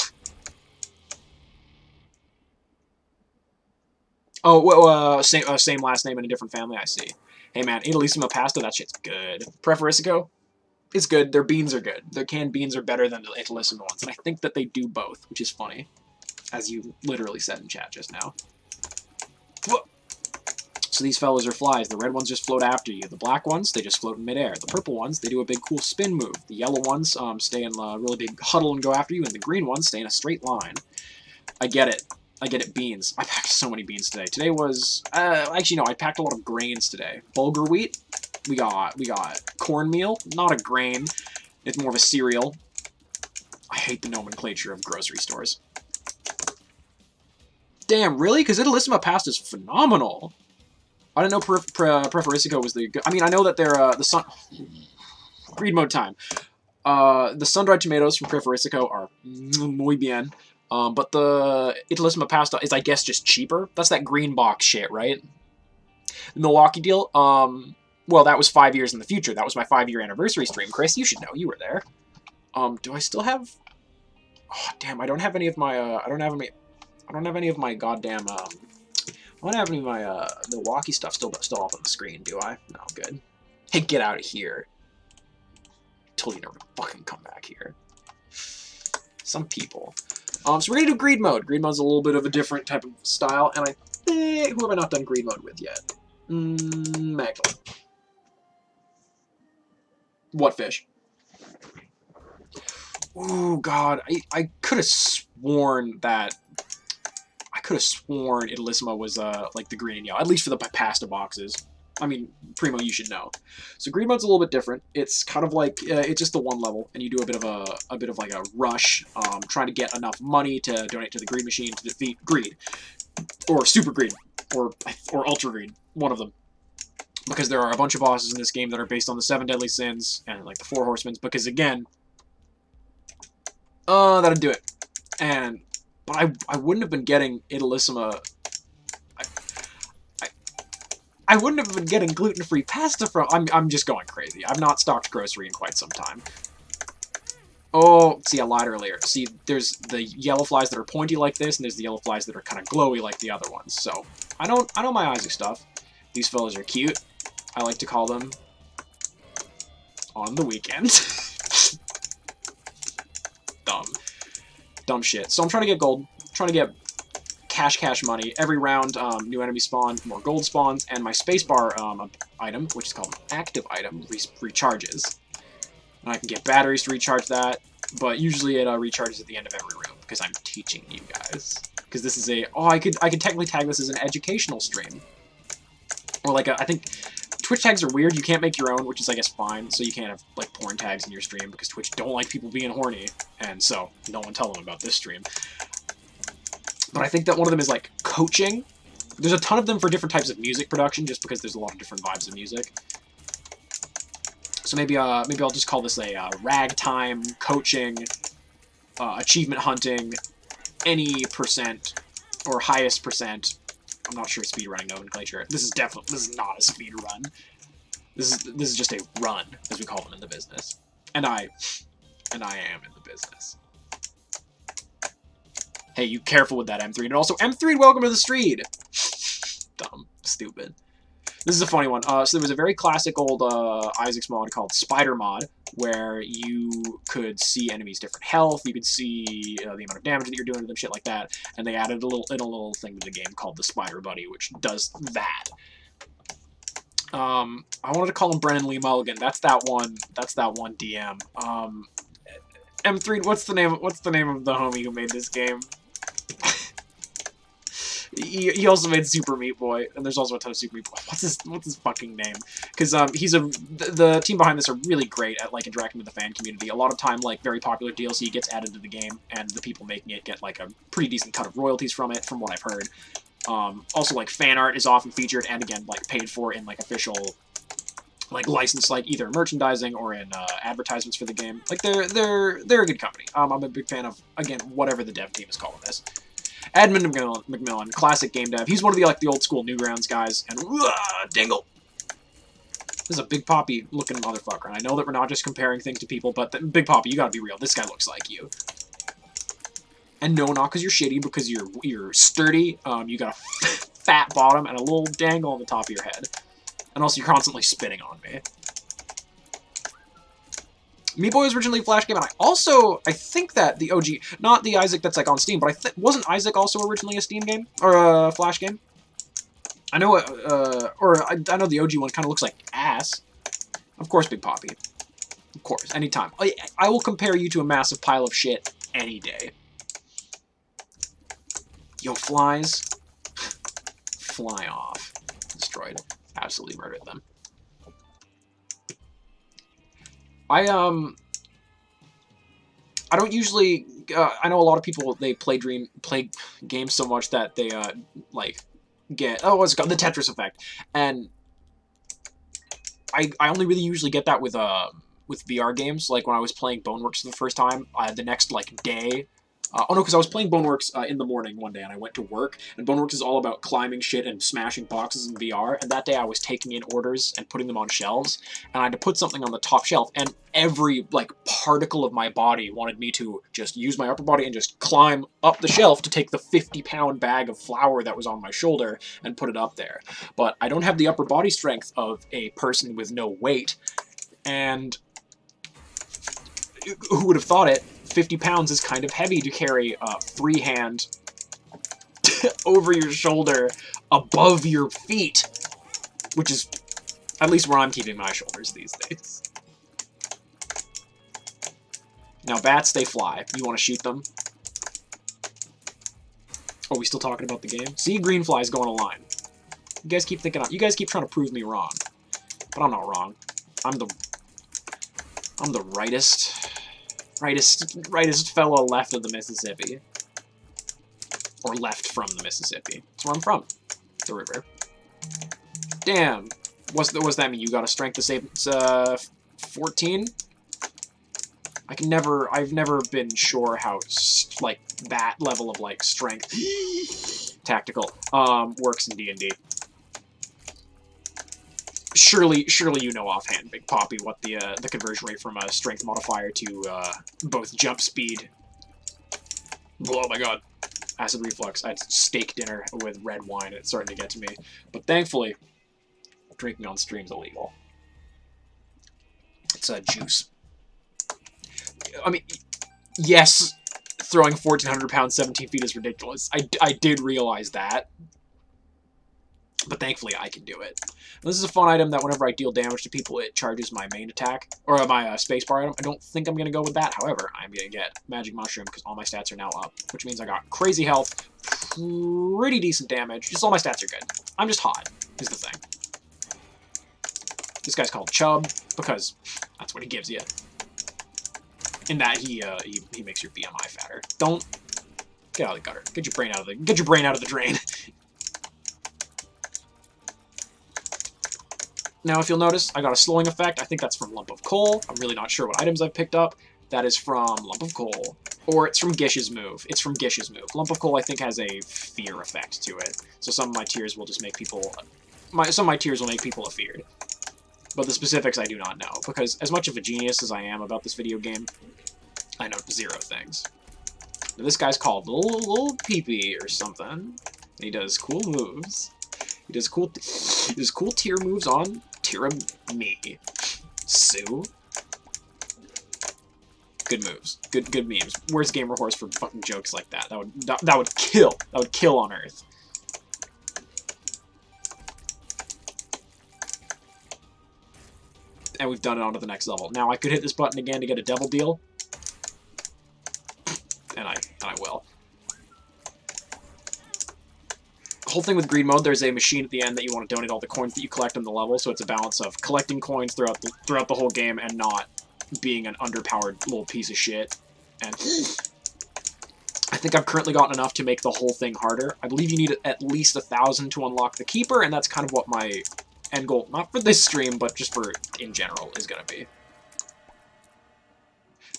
Oh, well, same last name in a different family. I see. Hey man, Idolissima pasta, that shit's good. Preferisico, it's good. Their beans are good. Their canned beans are better than the Idolissima ones, and I think that they do both, which is funny, as you literally said in chat just now. So these fellas are flies. The red ones just float after you. The black ones, they just float in midair. The purple ones, they do a big cool spin move. The yellow ones stay in a really big huddle and go after you, and the green ones stay in a straight line. I get it. Beans. I packed so many beans today. Today was... actually, no, I packed a lot of grains today. Bulgur wheat. We got cornmeal. Not a grain. It's more of a cereal. I hate the nomenclature of grocery stores. Damn, really? Because Idolissima pasta is phenomenal. I didn't know Preferisico was the good... I mean, I know that they're, the sun... Greed mode time. The sun-dried tomatoes from Preferisico are muy bien. But the Idolissima pasta is, I guess, just cheaper. That's that green box shit, right? The Milwaukee deal, well, that was 5 years in the future. That was my 5-year anniversary stream. Chris, you should know. You were there. Do I still have... Oh, damn, I don't have any of my, I don't have any of my goddamn, I don't have any of my, Milwaukee stuff still up on the screen, do I? No, good. Hey, get out of here. Told you never to fucking come back here. Some people. So we're gonna do greed mode. Greed mode's a little bit of a different type of style, and I think... Who have I not done greed mode with yet? Magdalene. What fish? Ooh, God. I could have sworn that... I could have sworn Idolissima was, like, the green and yellow. At least for the pasta boxes. I mean, Primo, you should know. So greed mode's a little bit different. It's kind of like it's just the one level, and you do a bit of like a rush, trying to get enough money to donate to the greed machine to defeat greed, or super greed, or ultra greed, one of them. Because there are a bunch of bosses in this game that are based on the 7 deadly sins and like the 4 horsemen. Because again, that'll do it. But I wouldn't have been getting Idolissima. I wouldn't have been getting gluten-free pasta from... I'm just going crazy. I've not stocked grocery in quite some time. Oh, see, I lied earlier. See, there's the yellow flies that are pointy like this, and there's the yellow flies that are kind of glowy like the other ones. So, I know my Isaac stuff. These fellas are cute. I like to call them... on the weekend. Dumb shit. So I'm trying to get gold. I'm trying to get cash money. Every round, new enemy spawn, more gold spawns, and my spacebar item, which is called an active item, recharges. And I can get batteries to recharge that, but usually it recharges at the end of every room, because I'm teaching you guys. Because this is a... Oh, I could technically tag this as an educational stream. Or like I think Twitch tags are weird. You can't make your own, which is, I guess, fine. So you can't have, like, porn tags in your stream, because Twitch don't like people being horny. And so, no one tell them about this stream. But I think that one of them is, like, coaching. There's a ton of them for different types of music production, just because there's a lot of different vibes of music. So maybe I'll just call this a ragtime coaching, achievement hunting, any percent, or highest percent. I'm not sure speedrunning nomenclature. This is not a speed run. This is just a run, as we call them in the business. And I am in the business. Hey, you careful with that, M3. And also, M3, welcome to the street! Dumb. Stupid. This is a funny one. So there was a very classic old Isaac's mod called Spider Mod, where you could see enemies' different health, you could see the amount of damage that you're doing to them, shit like that, and they added a little thing to the game called the Spider Buddy, which does that. I wanted to call him Brennan Lee Mulligan. That's that one DM. M3, what's the name of the homie who made this game? He also made Super Meat Boy, and there's also a ton of Super Meat Boy. What's his fucking name? Because the team behind this are really great at, like, interacting with the fan community. A lot of time, like, very popular DLC gets added to the game, and the people making it get, like, a pretty decent cut of royalties from it, from what I've heard. Also, like, fan art is often featured, and again, like, paid for in, like, official, like, licensed, like, either merchandising or in advertisements for the game. Like, they're a good company. I'm a big fan of, again, whatever the dev team is calling this. Edmund McMillan, classic game dev. He's one of the, like, the old school Newgrounds guys. And, Dingle! This is a Big Poppy looking motherfucker. And I know that we're not just comparing things to people, but Big Poppy, you gotta be real. This guy looks like you. And no, not because you're shitty, because you're sturdy. You got a fat bottom and a little dangle on the top of your head. And also, you're constantly spitting on me. Meat Boy was originally a Flash game, and I think that the OG, not the Isaac that's, like, on Steam, but wasn't Isaac also originally a Steam game? Or a Flash game? I know, I know the OG one kind of looks like ass. Of course, Big Poppy. Of course, anytime. I will compare you to a massive pile of shit any day. Yo, flies. Fly off. Destroyed. Absolutely murdered them. I don't usually, I know a lot of people, they play games so much that they, like, get, what's it called, the Tetris effect, and I only really usually get that with VR games, like when I was playing Boneworks for the first time, the next, like, day, oh no, because I was playing Boneworks in the morning one day, and I went to work, and Boneworks is all about climbing shit and smashing boxes in VR, and that day I was taking in orders and putting them on shelves, and I had to put something on the top shelf, and every, like, particle of my body wanted me to just use my upper body and just climb up the shelf to take the 50-pound bag of flour that was on my shoulder and put it up there. But I don't have the upper body strength of a person with no weight, and who would have thought it? 50 pounds is kind of heavy to carry freehand over your shoulder, above your feet, which is at least where I'm keeping my shoulders these days. Now, bats, they fly. You want to shoot them? Are we still talking about the game? See, green flies go on a line. You guys keep thinking, you guys keep trying to prove me wrong, but I'm not wrong. I'm the rightest fellow left of the Mississippi. Or left from the Mississippi. That's where I'm from. The river. Damn. What's that mean? You got a strength to save 14? I've never been sure how, like, that level of, like, strength tactical works in D&D. Surely you know offhand, Big Poppy, what the conversion rate from a strength modifier to both jump speed. Oh my god, acid reflux. I had steak dinner with red wine, and it's starting to get to me. But thankfully, drinking on stream's illegal. It's juice. I mean, yes, throwing 1,400 pounds 17 feet is ridiculous. I did realize that. But thankfully, I can do it. This is a fun item that whenever I deal damage to people, it charges my main attack. Or my spacebar item. I don't think I'm going to go with that. However, I'm going to get Magic Mushroom because all my stats are now up. Which means I got crazy health, pretty decent damage. Just all my stats are good. I'm just hot, is the thing. This guy's called Chub because that's what he gives you. In that he makes your BMI fatter. Don't get out of the gutter. Get your brain out of the drain. Now, if you'll notice, I got a slowing effect. I think that's from Lump of Coal. I'm really not sure what items I've picked up. That is from Lump of Coal. Or it's from Gish's move. It's from Gish's move. Lump of Coal, I think, has a fear effect to it. So some of my tears will just make people... some of my tears will make people afeared. But the specifics I do not know. Because as much of a genius as I am about this video game, I know zero things. Now, this guy's called Little Peepee or something. And he does cool moves. He does cool tier moves on me. Sue. Good moves. Good memes. Where's Gamer Horse for fucking jokes like that? That would kill. That would kill on Earth. And we've done it on to the next level. Now I could hit this button again to get a devil deal. And I will. Whole thing with greed mode, there's a machine at the end that you want to donate all the coins that you collect on the level, so it's a balance of collecting coins throughout the whole game and not being an underpowered little piece of shit. And I think I've currently gotten enough to make the whole thing harder. I believe you need at least 1,000 to unlock the Keeper, and that's kind of what my end goal, not for this stream, but just for in general, is going to be.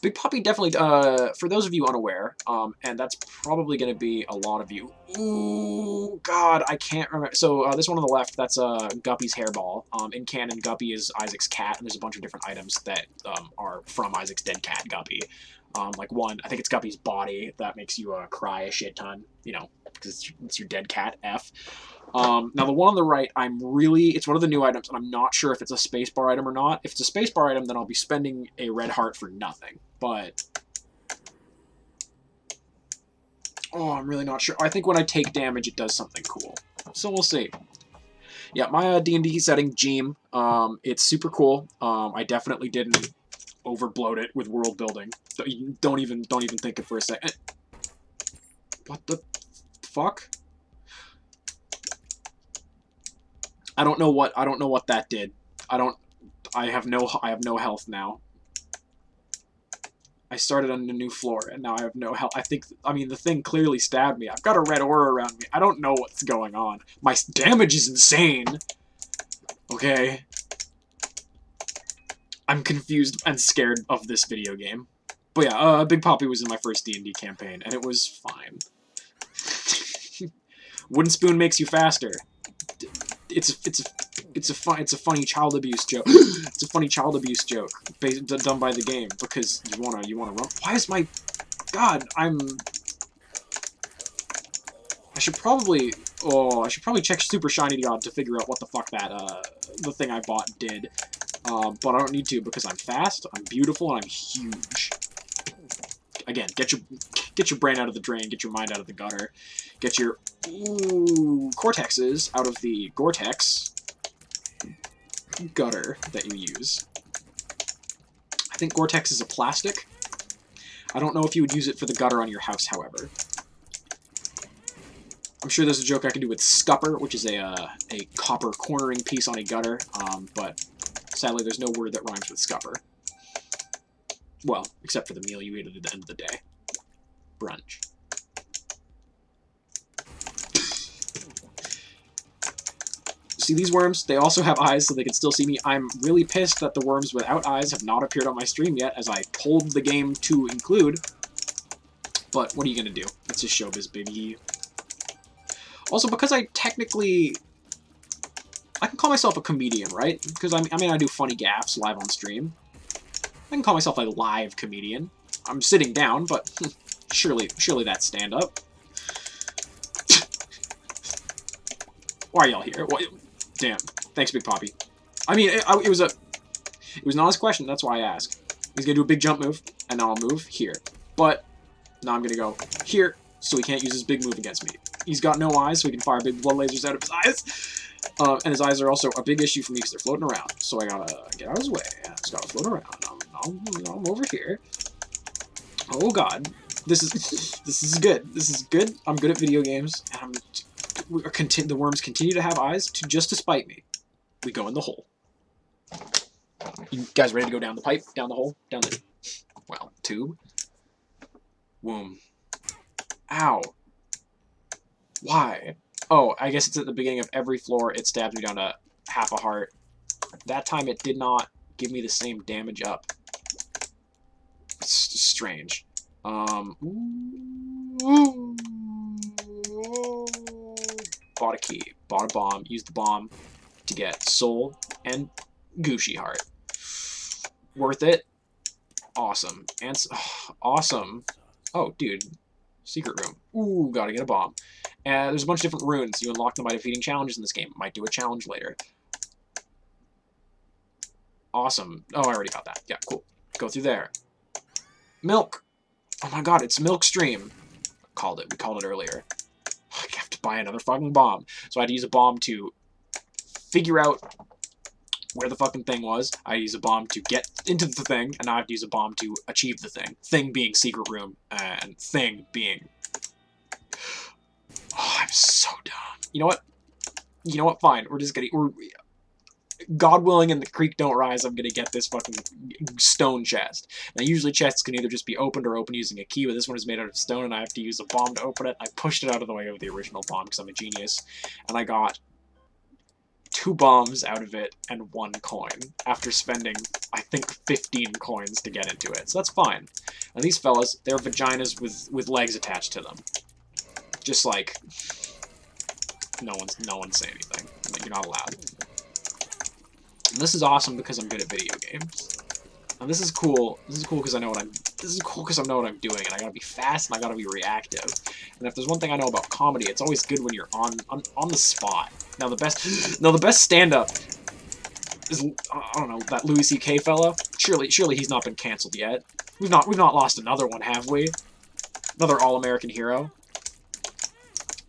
Big Poppy definitely, for those of you unaware, and that's probably going to be a lot of you. Ooh, God, I can't remember. So, this one on the left, that's Guppy's hairball. In canon, Guppy is Isaac's cat, and there's a bunch of different items that are from Isaac's dead cat, Guppy. Like one, I think it's Guppy's body that makes you cry a shit ton, you know, because it's your dead cat, F. Now, the one on the right, it's one of the new items, and I'm not sure if it's a spacebar item or not. If it's a spacebar item, then I'll be spending a red heart for nothing. But, oh, I'm really not sure. I think when I take damage, it does something cool. So we'll see. Yeah, my D&D setting, Jeem, it's super cool. I definitely didn't overbloat it with world building. Don't even think it for a second. What the fuck? I don't know what that did. I have no health now. I started on a new floor, and now I have no health. I mean, the thing clearly stabbed me. I've got a red aura around me. I don't know what's going on. My damage is insane. Okay. I'm confused and scared of this video game. But yeah, Big Poppy was in my first D&D campaign, and it was fine. Wooden spoon makes you faster. It's a funny child abuse joke. It's a funny child abuse joke done by the game because you wanna run. Why is my God? I should probably check Super Shiny God to figure out what the fuck that the thing I bought did. But I don't need to because I'm fast, I'm beautiful, and I'm huge. Again, get your brain out of the drain, get your mind out of the gutter, get your cortexes out of the Gore-Tex gutter that you use. I think Gore-Tex is a plastic. I don't know if you would use it for the gutter on your house, however. I'm sure there's a joke I can do with scupper, which is a copper cornering piece on a gutter, but sadly there's no word that rhymes with scupper. Well, except for the meal you ate at the end of the day. Brunch. See these worms? They also have eyes, so they can still see me. I'm really pissed that the worms without eyes have not appeared on my stream yet, as I pulled the game to include. But what are you gonna do? It's just showbiz, baby. Also, because I can call myself a comedian, right? Because I mean, I do funny gaffes live on stream. I can call myself a live comedian. I'm sitting down, but surely that's stand-up. Why are y'all here? What? Damn. Thanks, Big Poppy. I mean, it was an honest question. That's why I asked. He's gonna do a big jump move, and then I'll move here. But Now I'm gonna go here, so he can't use his big move against me. He's got no eyes, so he can fire big blood lasers out of his eyes. And his eyes are also a big issue for me because they're floating around. So I gotta get out of his way. I just gotta float around. I'm over here. Oh god, this is good. This is good. I'm good at video games, and the worms continue to have eyes just to spite me. We go in the hole. You guys ready to go down the pipe, down the hole, down the tube? Womb. Ow. Why? Oh, I guess it's at the beginning of every floor. It stabs me down to half a heart. That time it did not give me the same damage up. It's strange. Bought a key. Bought a bomb. Used the bomb to get soul and Gucci heart. Worth it. Awesome. And awesome. Oh, dude. Secret room. Ooh, gotta get a bomb. And there's a bunch of different runes. You unlock them by defeating challenges in this game. Might do a challenge later. Awesome. Oh, I already got that. Yeah, cool. Go through there. Milk. Oh my god, it's milk stream. Called it. We called it earlier. I have to buy another fucking bomb. So I had to use a bomb to figure out where the fucking thing was. I use a bomb to get into the thing, and now I have to use a bomb to achieve the thing. Thing being secret room, and thing being... Oh, I'm so dumb. You know what? You know what? Fine. We're just gonna... God willing and the creek don't rise, I'm gonna get this fucking stone chest. Now, usually chests can either just be opened or opened using a key, but this one is made out of stone, and I have to use a bomb to open it. I pushed it out of the way of the original bomb, because I'm a genius. And I got 2 bombs out of it and 1 coin after spending, I think, 15 coins to get into it. So that's fine. And these fellas, they're vaginas with legs attached to them. Just like no one say anything. Like, you're not allowed. And this is awesome because I'm good at video games. And this is cool. This is cool because I know what I'm. This is cool because I know what I'm doing, and I gotta be fast and I gotta be reactive. And if there's one thing I know about comedy, it's always good when you're on the spot. Now the best stand-up is I don't know, that Louis C.K. fella. Surely he's not been canceled yet. We've not lost another one, have we? Another all-American hero.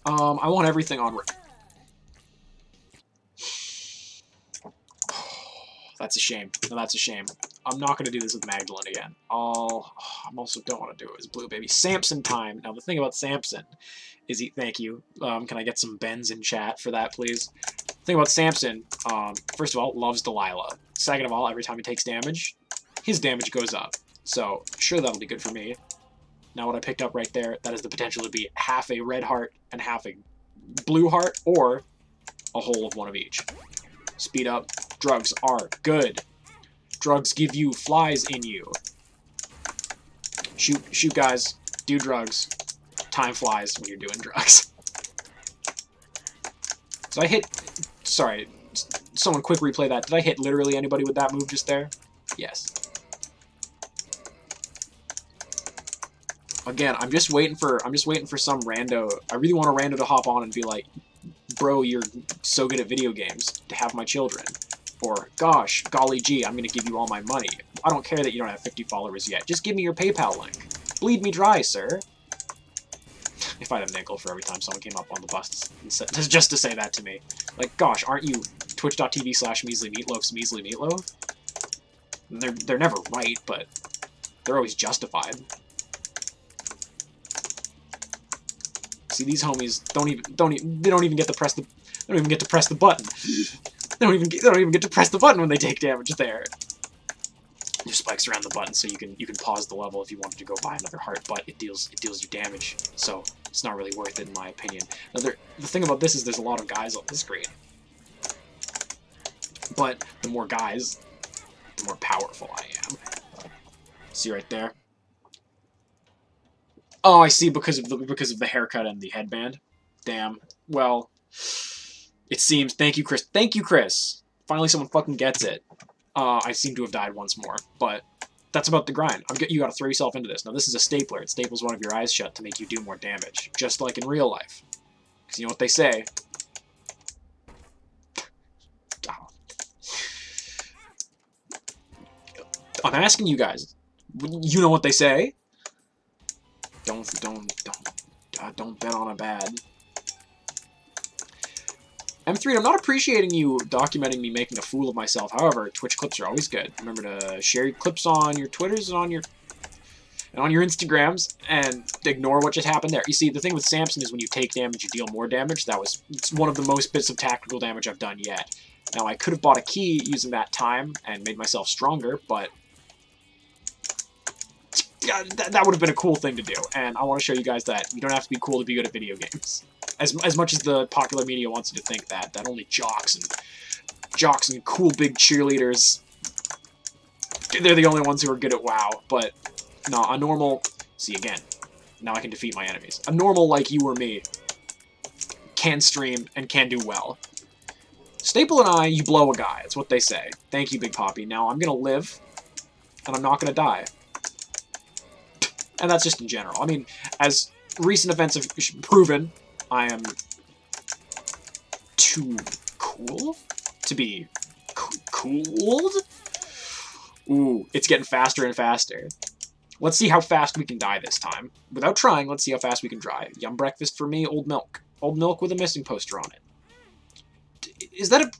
I want everything on. That's a shame. No, that's a shame. I'm not going to do this with Magdalene again. I also don't want to do it with Blue Baby. Samson time. Now, the thing about Samson is he... Thank you. Can I get some Bens in chat for that, please? The thing about Samson, first of all, loves Delilah. Second of all, every time he takes damage, his damage goes up. So, sure, that'll be good for me. Now, what I picked up right there, that has the potential to be half a red heart and half a blue heart, or a whole of one of each. Speed up. Drugs are good. Drugs give you flies in you. Shoot guys. Do drugs. Time flies when you're doing drugs. So I hit... Sorry. Someone quick replay that. Did I hit literally anybody with that move just there? Yes. Again, I'm just waiting for some rando. I really want a rando to hop on and be like, bro, you're so good at video games, to have my children. Or, gosh, golly gee, I'm going to give you all my money. I don't care that you don't have 50 followers yet. Just give me your PayPal link. Bleed me dry, sir. If I had a nickel for every time someone came up on the bus just to say that to me. Like, gosh, aren't you twitch.tv/measlymeatloaf's measly meatloaf? They're never right, but they're always justified. See, these homies they don't even get to press the button. They don't even get to press the button when they take damage there. There's spikes around the button, so you can pause the level if you wanted to go buy another heart, but it deals you damage, so it's not really worth it in my opinion. Now, the thing about this is there's a lot of guys on the screen, but the more guys, the more powerful I am. See right there? Oh, I see, because of the haircut and the headband. Damn. Well, it seems. Thank you, Chris. Thank you, Chris. Finally, someone fucking gets it. I seem to have died once more, but that's about the grind. You gotta throw yourself into this. Now, this is a stapler. It staples one of your eyes shut to make you do more damage, just like in real life. Because you know what they say. I'm asking you guys. You know what they say? don't bet on a bad. M3, I'm not appreciating you documenting me making a fool of myself. However, Twitch clips are always good. Remember to share your clips on your Twitters and on your Instagrams, and ignore what just happened there. You see, the thing with Samson is when you take damage, you deal more damage. It's one of the most bits of tactical damage I've done yet. Now, I could have bought a key using that time and made myself stronger, but that would have been a cool thing to do. And I want to show you guys that you don't have to be cool to be good at video games. As much as the popular media wants you to think that only jocks and cool big cheerleaders, they're the only ones who are good at WoW. But no, a normal, see again, now I can defeat my enemies. A normal like you or me can stream and can do well. Staple and I, you blow a guy. That's what they say. Thank you, Big Poppy. Now I'm gonna live, and I'm not gonna die. And that's just in general. I mean, as recent events have proven, I am too cool to be cooled. Ooh, it's getting faster and faster. Let's see how fast we can die this time. Without trying, let's see how fast we can die. Yum breakfast for me, old milk. Old milk with a missing poster on it. Is that a...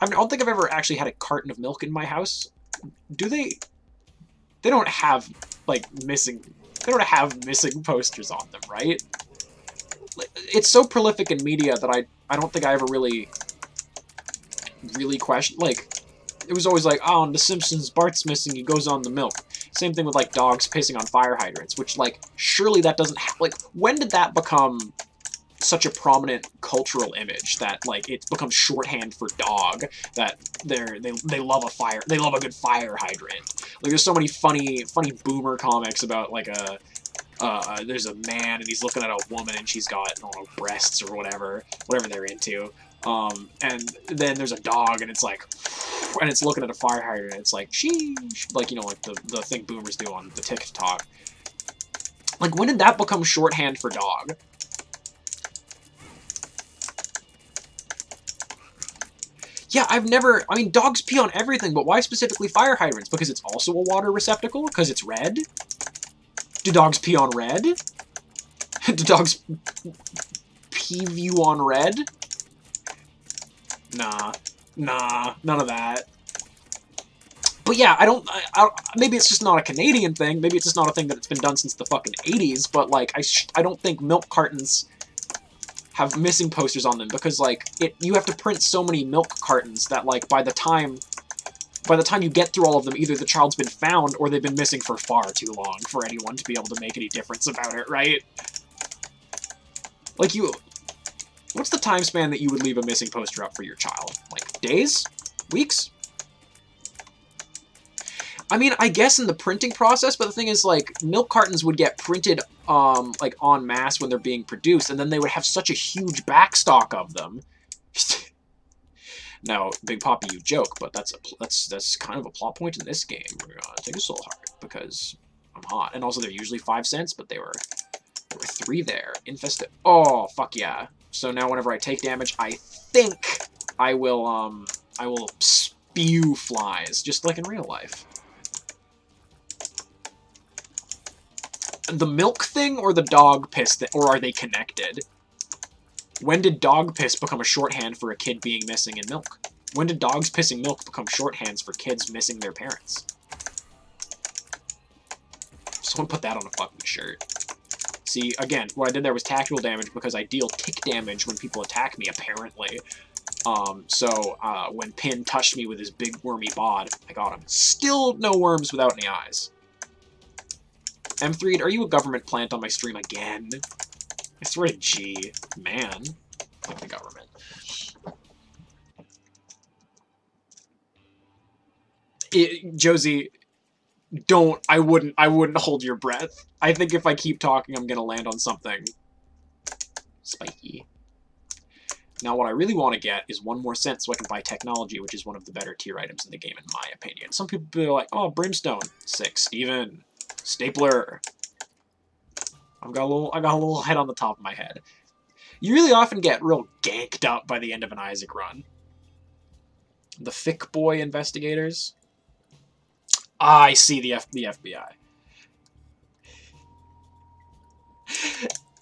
I don't think I've ever actually had a carton of milk in my house. Do they... They don't have, like, missing... They don't have missing posters on them, right? It's so prolific in media that I don't think I ever really questioned... Like, it was always like, oh, in The Simpsons, Bart's missing, he goes on the milk. Same thing with, like, dogs pissing on fire hydrants, which, like, surely that doesn't have... Like, when did that become such a prominent cultural image that, like, it's become shorthand for dog, that they love a fire... They love a good fire hydrant. Like, there's so many funny boomer comics about, like, there's a man and he's looking at a woman and she's got, I don't know, breasts or whatever they're into. And then there's a dog and it's like, and it's looking at a fire hydrant and it's like, sheesh, like, you know, like the thing boomers do on the TikTok. Like, when did that become shorthand for dog? Yeah, I mean, dogs pee on everything, but why specifically fire hydrants? Because it's also a water receptacle? Because it's red? Do dogs pee on red? Do dogs pee you on red? Nah, none of that. But yeah, I don't, maybe it's just not a Canadian thing, maybe it's just not a thing that's been done since the fucking 80s, but, like, I don't think milk cartons have missing posters on them, because, like, you have to print so many milk cartons that, like, by the time you get through all of them, either the child's been found or they've been missing for far too long for anyone to be able to make any difference about it, right? Like, what's the time span that you would leave a missing poster up for your child? Like, days? Weeks? I mean, I guess in the printing process, but the thing is, like, milk cartons would get printed, like, en masse when they're being produced, and then they would have such a huge backstock of them. Now, Big Poppy, you joke, but that's kind of a plot point in this game. We're gonna take a soul heart, because I'm hot. And also, they're usually 5 cents, but there were 3 there. Infested. Oh, fuck yeah. So now whenever I take damage, I think I will spew flies, just like in real life. The milk thing or the dog piss thing, or are they connected? When did dog piss become a shorthand for a kid being missing in milk? When did dogs pissing milk become shorthands for kids missing their parents? Someone put that on a fucking shirt. See, again, what I did there was tactical damage because I deal tick damage when people attack me, apparently. When Pin touched me with his big wormy bod, I got him. Still no worms without any eyes. M3, are you a government plant on my stream again? I swear to G. Man. Like the government. Josie, I wouldn't hold your breath. I think if I keep talking, I'm gonna land on something spiky. Now, what I really want to get is 1 more cent so I can buy technology, which is one of the better tier items in the game, in my opinion. Some people are like, oh, brimstone. Sick. Steven. Stapler. I got a little head on the top of my head. You really often get real ganked up by the end of an Isaac run. The Fick Boy investigators. Ah, I see the FBI.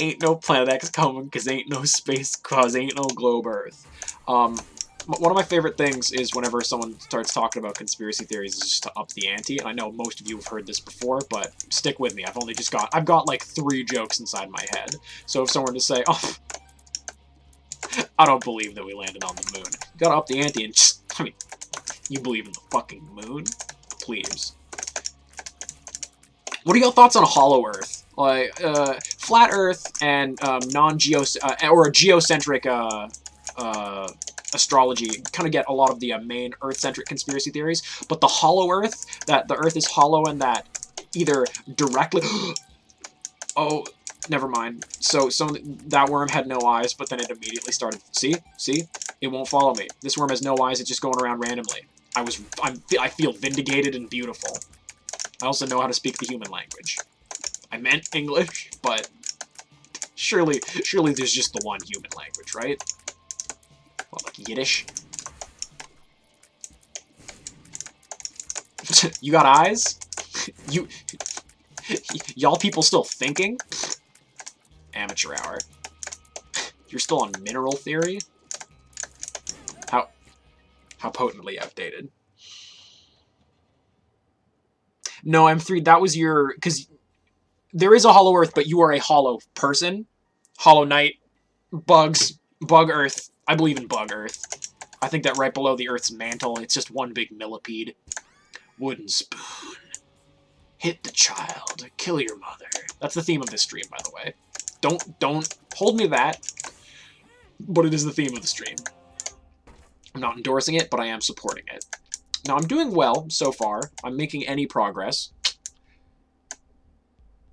Ain't no Planet X coming, cause ain't no space, cause ain't no globe Earth. One of my favorite things is whenever someone starts talking about conspiracy theories is just to up the ante, and I know most of you have heard this before, but stick with me. I've got like 3 jokes inside my head. So if someone were to say, oh, I don't believe that we landed on the moon. You gotta up the ante and just, I mean, you believe in the fucking moon? Please. What are your thoughts on Hollow Earth? Like, flat Earth and or geocentric astrology kind of get a lot of the main Earth-centric conspiracy theories, but the Hollow Earth, that the Earth is hollow and that either directly... oh, never mind. So that worm had no eyes, but then it immediately started... See? See? It won't follow me. This worm has no eyes, it's just going around randomly. I feel vindicated and beautiful. I also know how to speak the human language. I meant English, but surely there's just the one human language, right? What, like Yiddish? You got eyes? Y'all people still thinking? Amateur hour. You're still on mineral theory? How potently outdated. No, M3, that was your... Because there is a Hollow Earth, but you are a hollow person. Hollow Knight. Bugs. Bug Earth. I believe in Bug Earth. I think that right below the Earth's mantle, it's just one big millipede. Wooden spoon. Hit the child. Kill your mother. That's the theme of this stream, by the way. Don't hold me to that. But it is the theme of the stream. I'm not endorsing it, but I am supporting it. Now, I'm doing well so far. I'm making any progress.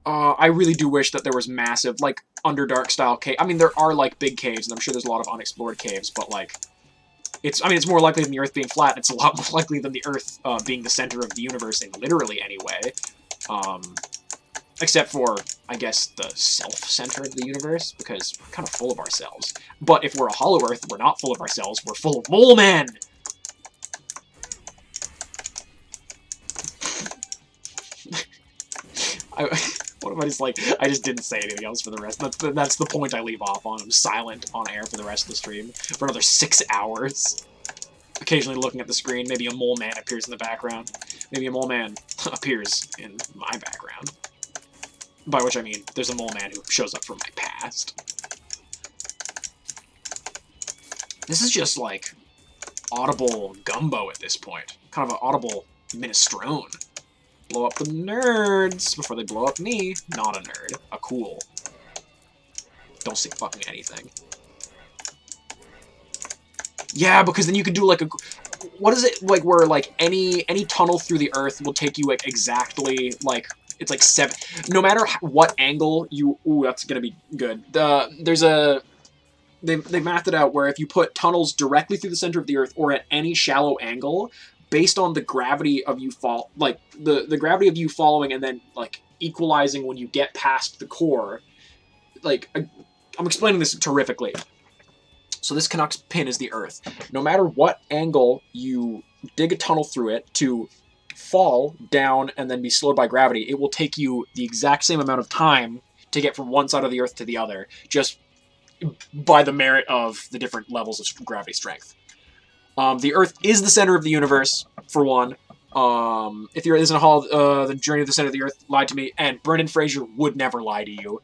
I really do wish that there was massive, like, Underdark style cave. I mean, there are, like, big caves, and I'm sure there's a lot of unexplored caves, but, like, it's more likely than the Earth being flat. It's a lot more likely than the Earth being the center of the universe, in literally any way. Except for, I guess, the self-center of the universe, because we're kind of full of ourselves. But if we're a Hollow Earth, we're not full of ourselves, we're full of mole men! What if I just, like, I just didn't say anything else for the rest? That's the point I leave off on. I'm silent on air for the rest of the stream for another 6 hours. Occasionally looking at the screen, maybe a mole man appears in the background. Maybe a mole man appears in my background. By which I mean, there's a mole man who shows up from my past. This is just, like, audible gumbo at this point. Kind of an audible minestrone. Blow up the nerds before they blow up me. Not a nerd. A cool. Don't say fucking anything. Yeah, because then you could do, like, a... What is it, like, where, like, any tunnel through the Earth will take you, like, exactly, like... It's like 7... No matter what angle you... Ooh, that's gonna be good. There's a... They mathed it out where if you put tunnels directly through the center of the Earth or at any shallow angle, based on the gravity of you fall... Like, the gravity of you following and then, like, equalizing when you get past the core... Like, I'm explaining this terrifically. So this Canucks pin is the Earth. No matter what angle you dig a tunnel through it to fall down and then be slowed by gravity, it will take you the exact same amount of time to get from one side of the Earth to the other, just by the merit of the different levels of gravity strength. The Earth is the center of the universe, for one. If the Earth isn't a hollow, the journey to the center of the Earth lied to me, and Brendan Fraser would never lie to you.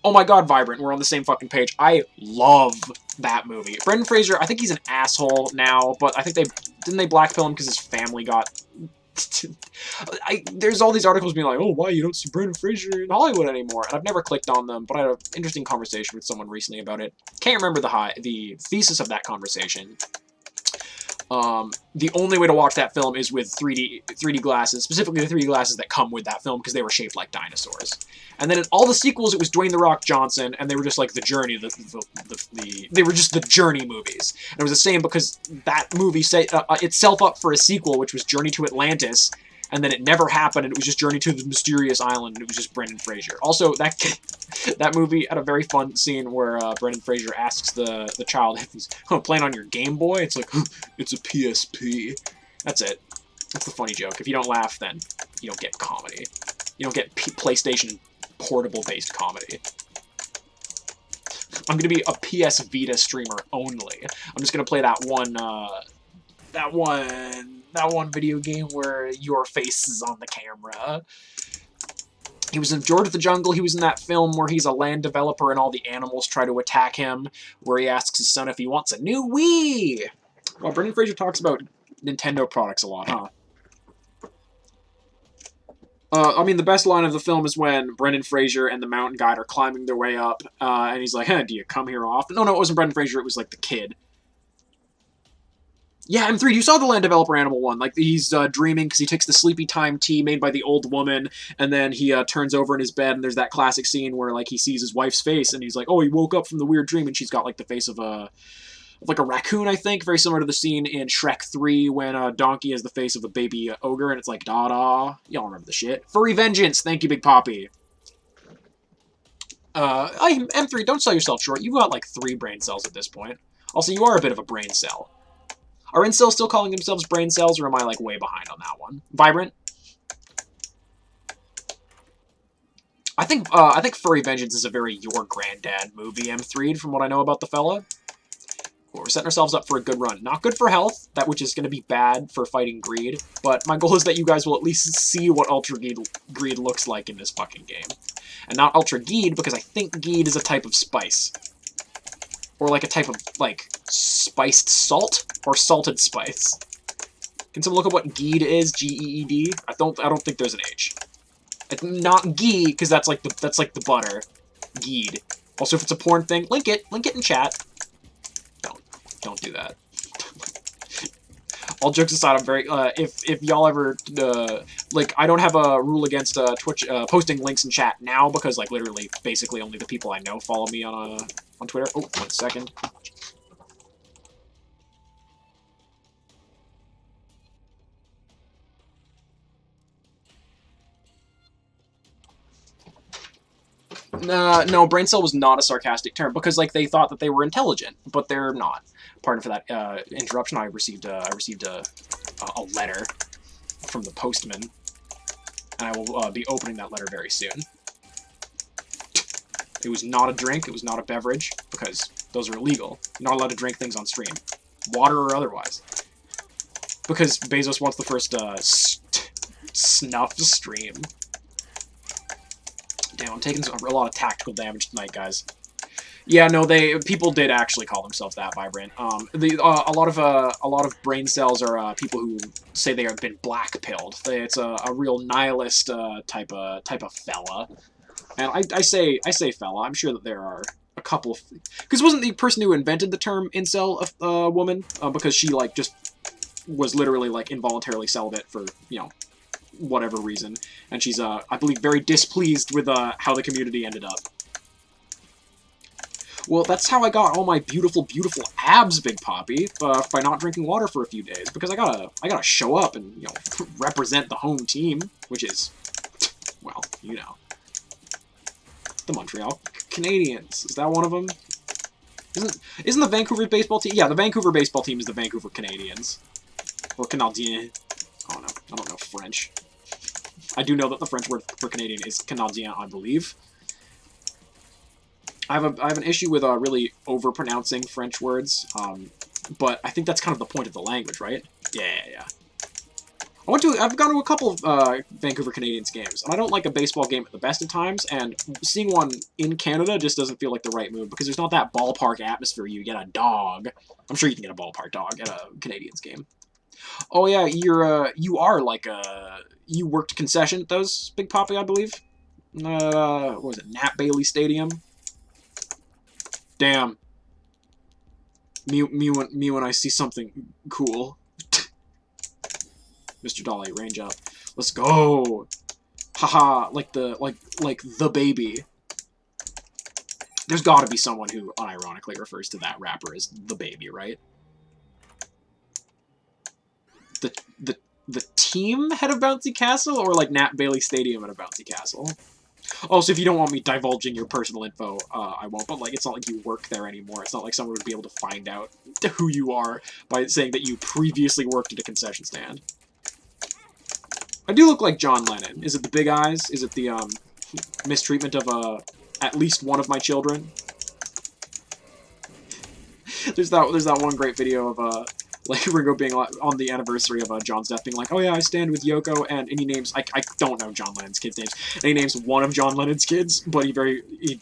Oh my god, Vibrant, we're on the same fucking page. I love that movie. Brendan Fraser, I think he's an asshole now, but I think didn't they blackpill him because his family got... There's all these articles being like, oh, why you don't see Brendan Fraser in Hollywood anymore? And I've never clicked on them, but I had an interesting conversation with someone recently about it. Can't remember the thesis of that conversation. The only way to watch that film is with 3D glasses, specifically the 3D glasses that come with that film, because they were shaped like dinosaurs. And then in all the sequels, it was Dwayne "The Rock" Johnson, and they were just like the Journey, they were just the Journey movies. And it was the same because that movie set itself up for a sequel, which was Journey to Atlantis, and then it never happened, and it was just Journey to the Mysterious Island, and it was just Brendan Fraser. Also, that movie had a very fun scene where Brendan Fraser asks the child if he's playing on your Game Boy. It's like, it's a PSP. That's it. That's the funny joke. If you don't laugh, then you don't get comedy. You don't get PlayStation portable-based comedy. I'm gonna be a PS Vita streamer only. I'm just gonna play that one video game where your face is on the camera. He was in George of the Jungle. He was in that film where he's a land developer and all the animals try to attack him, where he asks his son if he wants a new Wii. Well, Brendan Fraser talks about Nintendo products a lot, huh? I mean, the best line of the film is when Brendan Fraser and the mountain guide are climbing their way up, and he's like, "Huh, do you come here often?" No, it wasn't Brendan Fraser, it was, like, the kid. Yeah, M3, you saw the land developer animal one. Like, he's dreaming because he takes the sleepy time tea made by the old woman, and then he turns over in his bed, and there's that classic scene where, like, he sees his wife's face, and he's like, oh, he woke up from the weird dream, and she's got, like, the face of a raccoon, I think, very similar to the scene in Shrek 3 when Donkey has the face of a baby ogre, and it's like, da-da. Y'all remember the shit. Furry Vengeance! Thank you, Big Poppy. M3, don't sell yourself short. You've got, like, 3 brain cells at this point. Also, you are a bit of a brain cell. Are incels still calling themselves brain cells, or am I, like, way behind on that one? Vibrant? I think Furry Vengeance is a very your granddad movie, M3, from what I know about the fella. Cool, we're setting ourselves up for a good run. Not good for health, that which is going to be bad for fighting greed, but my goal is that you guys will at least see what Ultra Greed looks like in this fucking game. And not Ultra Geed, because I think Geed is a type of spice. Or like a type of, like, spiced salt? Or salted spice. Can someone look up what Geed is? G-E-E-D? I don't think there's an H. It's not ghee, because that's like the butter. Geed. Also, if it's a porn thing, link it in chat. Don't do that. All jokes aside, I'm very, if y'all ever, like, I don't have a rule against, Twitch, posting links in chat now, because, like, literally, basically only the people I know follow me on Twitter. Oh, 1 second. No, brain cell was not a sarcastic term, because, like, they thought that they were intelligent, but they're not. Pardon for that, interruption. I received a letter from the postman, and I will, be opening that letter very soon. It was not a drink, it was not a beverage, because those are illegal. You're not allowed to drink things on stream. Water or otherwise. Because Bezos wants the first, snuff stream. Damn, I'm taking a lot of tactical damage tonight, guys. Yeah, no, people did actually call themselves that, Vibrant. A lot of brain cells are people who say they have been black-pilled. It's a real nihilist type of fella. And I say fella. I'm sure that there are a couple of, because wasn't the person who invented the term incel a woman? Because she, like, just was literally, like, involuntarily celibate for, you know, whatever reason, and she's I believe very displeased with how the community ended up. Well, that's how I got all my beautiful abs, Big Poppy, by not drinking water for a few days, because I gotta show up and, you know, represent the home team, which is, well, you know, the Montreal Canadiens. Is that one of them? Isn't the Vancouver baseball team? Yeah, the Vancouver baseball team is the Vancouver Canadiens, or Canadiens. Oh no, I don't know French. I do know that the French word for Canadian is Canadien, I believe. I have an issue with really overpronouncing French words, but I think that's kind of the point of the language, right? Yeah. I've gone to a couple of Vancouver Canadiens games, and I don't like a baseball game at the best of times, and seeing one in Canada just doesn't feel like the right move, because there's not that ballpark atmosphere. You get a dog. I'm sure you can get a ballpark dog at a Canadiens game. Oh yeah, you are like you worked concession at those, Big Poppy, I believe. What was it, Nat Bailey Stadium? Damn. Me when I see something cool. Mr. Dolly, range up. Let's go. Haha, like the baby. There's got to be someone who unironically refers to that rapper as the baby, right? The team head of Bouncy Castle, or like Nat Bailey Stadium at a Bouncy Castle? Also, if you don't want me divulging your personal info, I won't, but like, it's not like you work there anymore. It's not like someone would be able to find out who you are by saying that you previously worked at a concession stand. I do look like John Lennon. Is it the big eyes? Is it the, mistreatment of at least one of my children. There's that one great video of like Ringo being on the anniversary of John's death, being like, "Oh yeah, I stand with Yoko," and he names I don't know John Lennon's kids' names, and he names one of John Lennon's kids, but he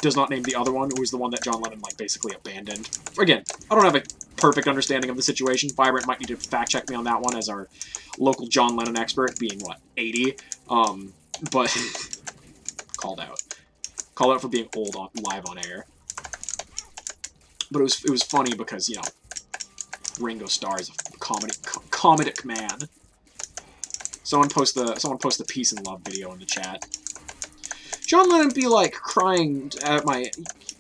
does not name the other one, who was the one that John Lennon like basically abandoned. Again, I don't have a perfect understanding of the situation. Vibrant might need to fact check me on that one as our local John Lennon expert, being what, 80, but called out for being old live on air. But it was funny because, you know, Ringo Starr is a comedic man. Someone post the peace and love video in the chat. John Lennon be like crying at my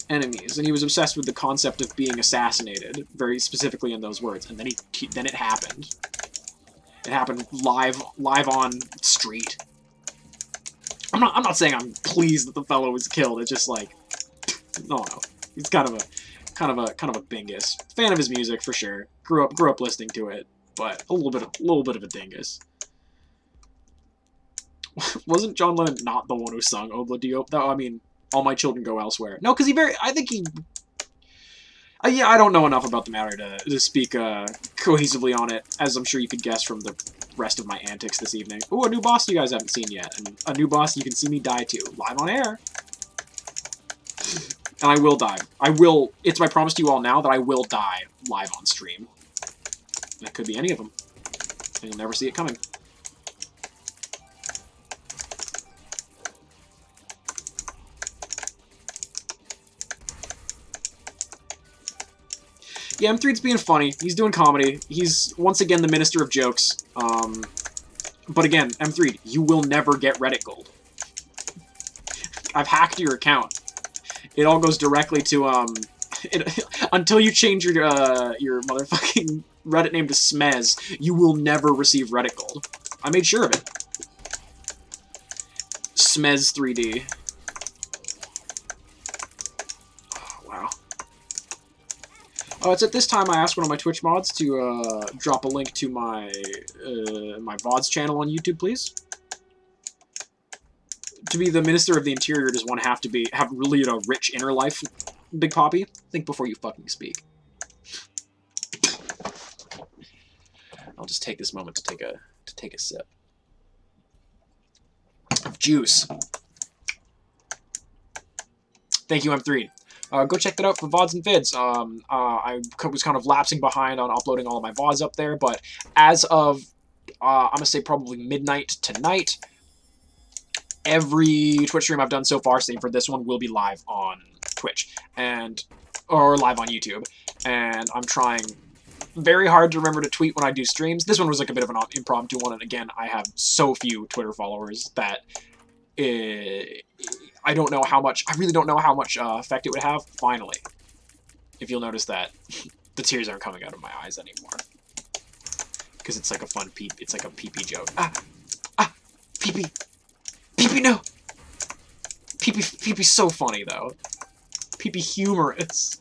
enemies, and he was obsessed with the concept of being assassinated, very specifically in those words. And then then it happened. It happened live on street. I'm not saying I'm pleased that the fellow was killed. It's just like, no, he's kind of a dingus. Fan of his music for sure. Grew up listening to it, but a little bit of a dingus. Wasn't John Lennon not the one who sung "Oh Dio"? I mean, "All My Children Go Elsewhere." No, because I think he. Yeah, I don't know enough about the matter to speak cohesively on it, as I'm sure you could guess from the rest of my antics this evening. Ooh, a new boss you guys haven't seen yet, and a new boss you can see me die to live on air. And I will die. It's my promise to you all now that I will die live on stream. And it could be any of them. And you'll never see it coming. Yeah, M3's being funny. He's doing comedy. He's, once again, the minister of jokes. But again, M3, you will never get Reddit gold. I've hacked your account. It all goes directly to, until you change your motherfucking Reddit name to Smez, you will never receive Reddit gold. I made sure of it. Smez 3D. Oh, wow. It's at this time I asked one of my Twitch mods to drop a link to my my VODs channel on YouTube, please. To be the Minister of the Interior, does one have to have really a rich inner life, Big Poppy? Think before you fucking speak. I'll just take this moment to take a sip of juice. Thank you, M3. Go check that out for VODs and vids. I was kind of lapsing behind on uploading all of my VODs up there, but as of, I'm going to say probably midnight tonight, every Twitch stream I've done so far, save for this one, will be live on Twitch, or live on YouTube. And I'm trying very hard to remember to tweet when I do streams. This one was like a bit of an impromptu one, and again, I have so few Twitter followers that I don't know how much, I really don't know how much effect it would have. Finally, if you'll notice that the tears aren't coming out of my eyes anymore. Because it's like a fun it's like a pee-pee joke. Pee-pee. Pee-pee, no! Pee-pee's so funny, though. Pee-pee humorous.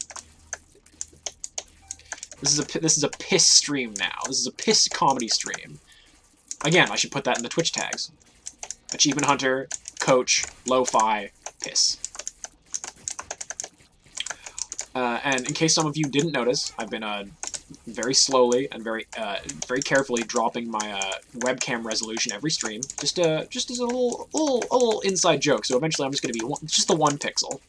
This is a piss stream now. This is a piss comedy stream. Again, I should put that in the Twitch tags. Achievement Hunter, Coach, Lo-Fi, Piss. And in case some of you didn't notice, I've been very slowly and very carefully dropping my webcam resolution every stream, just as a little inside joke. So eventually, I'm just going to be just the 1 pixel,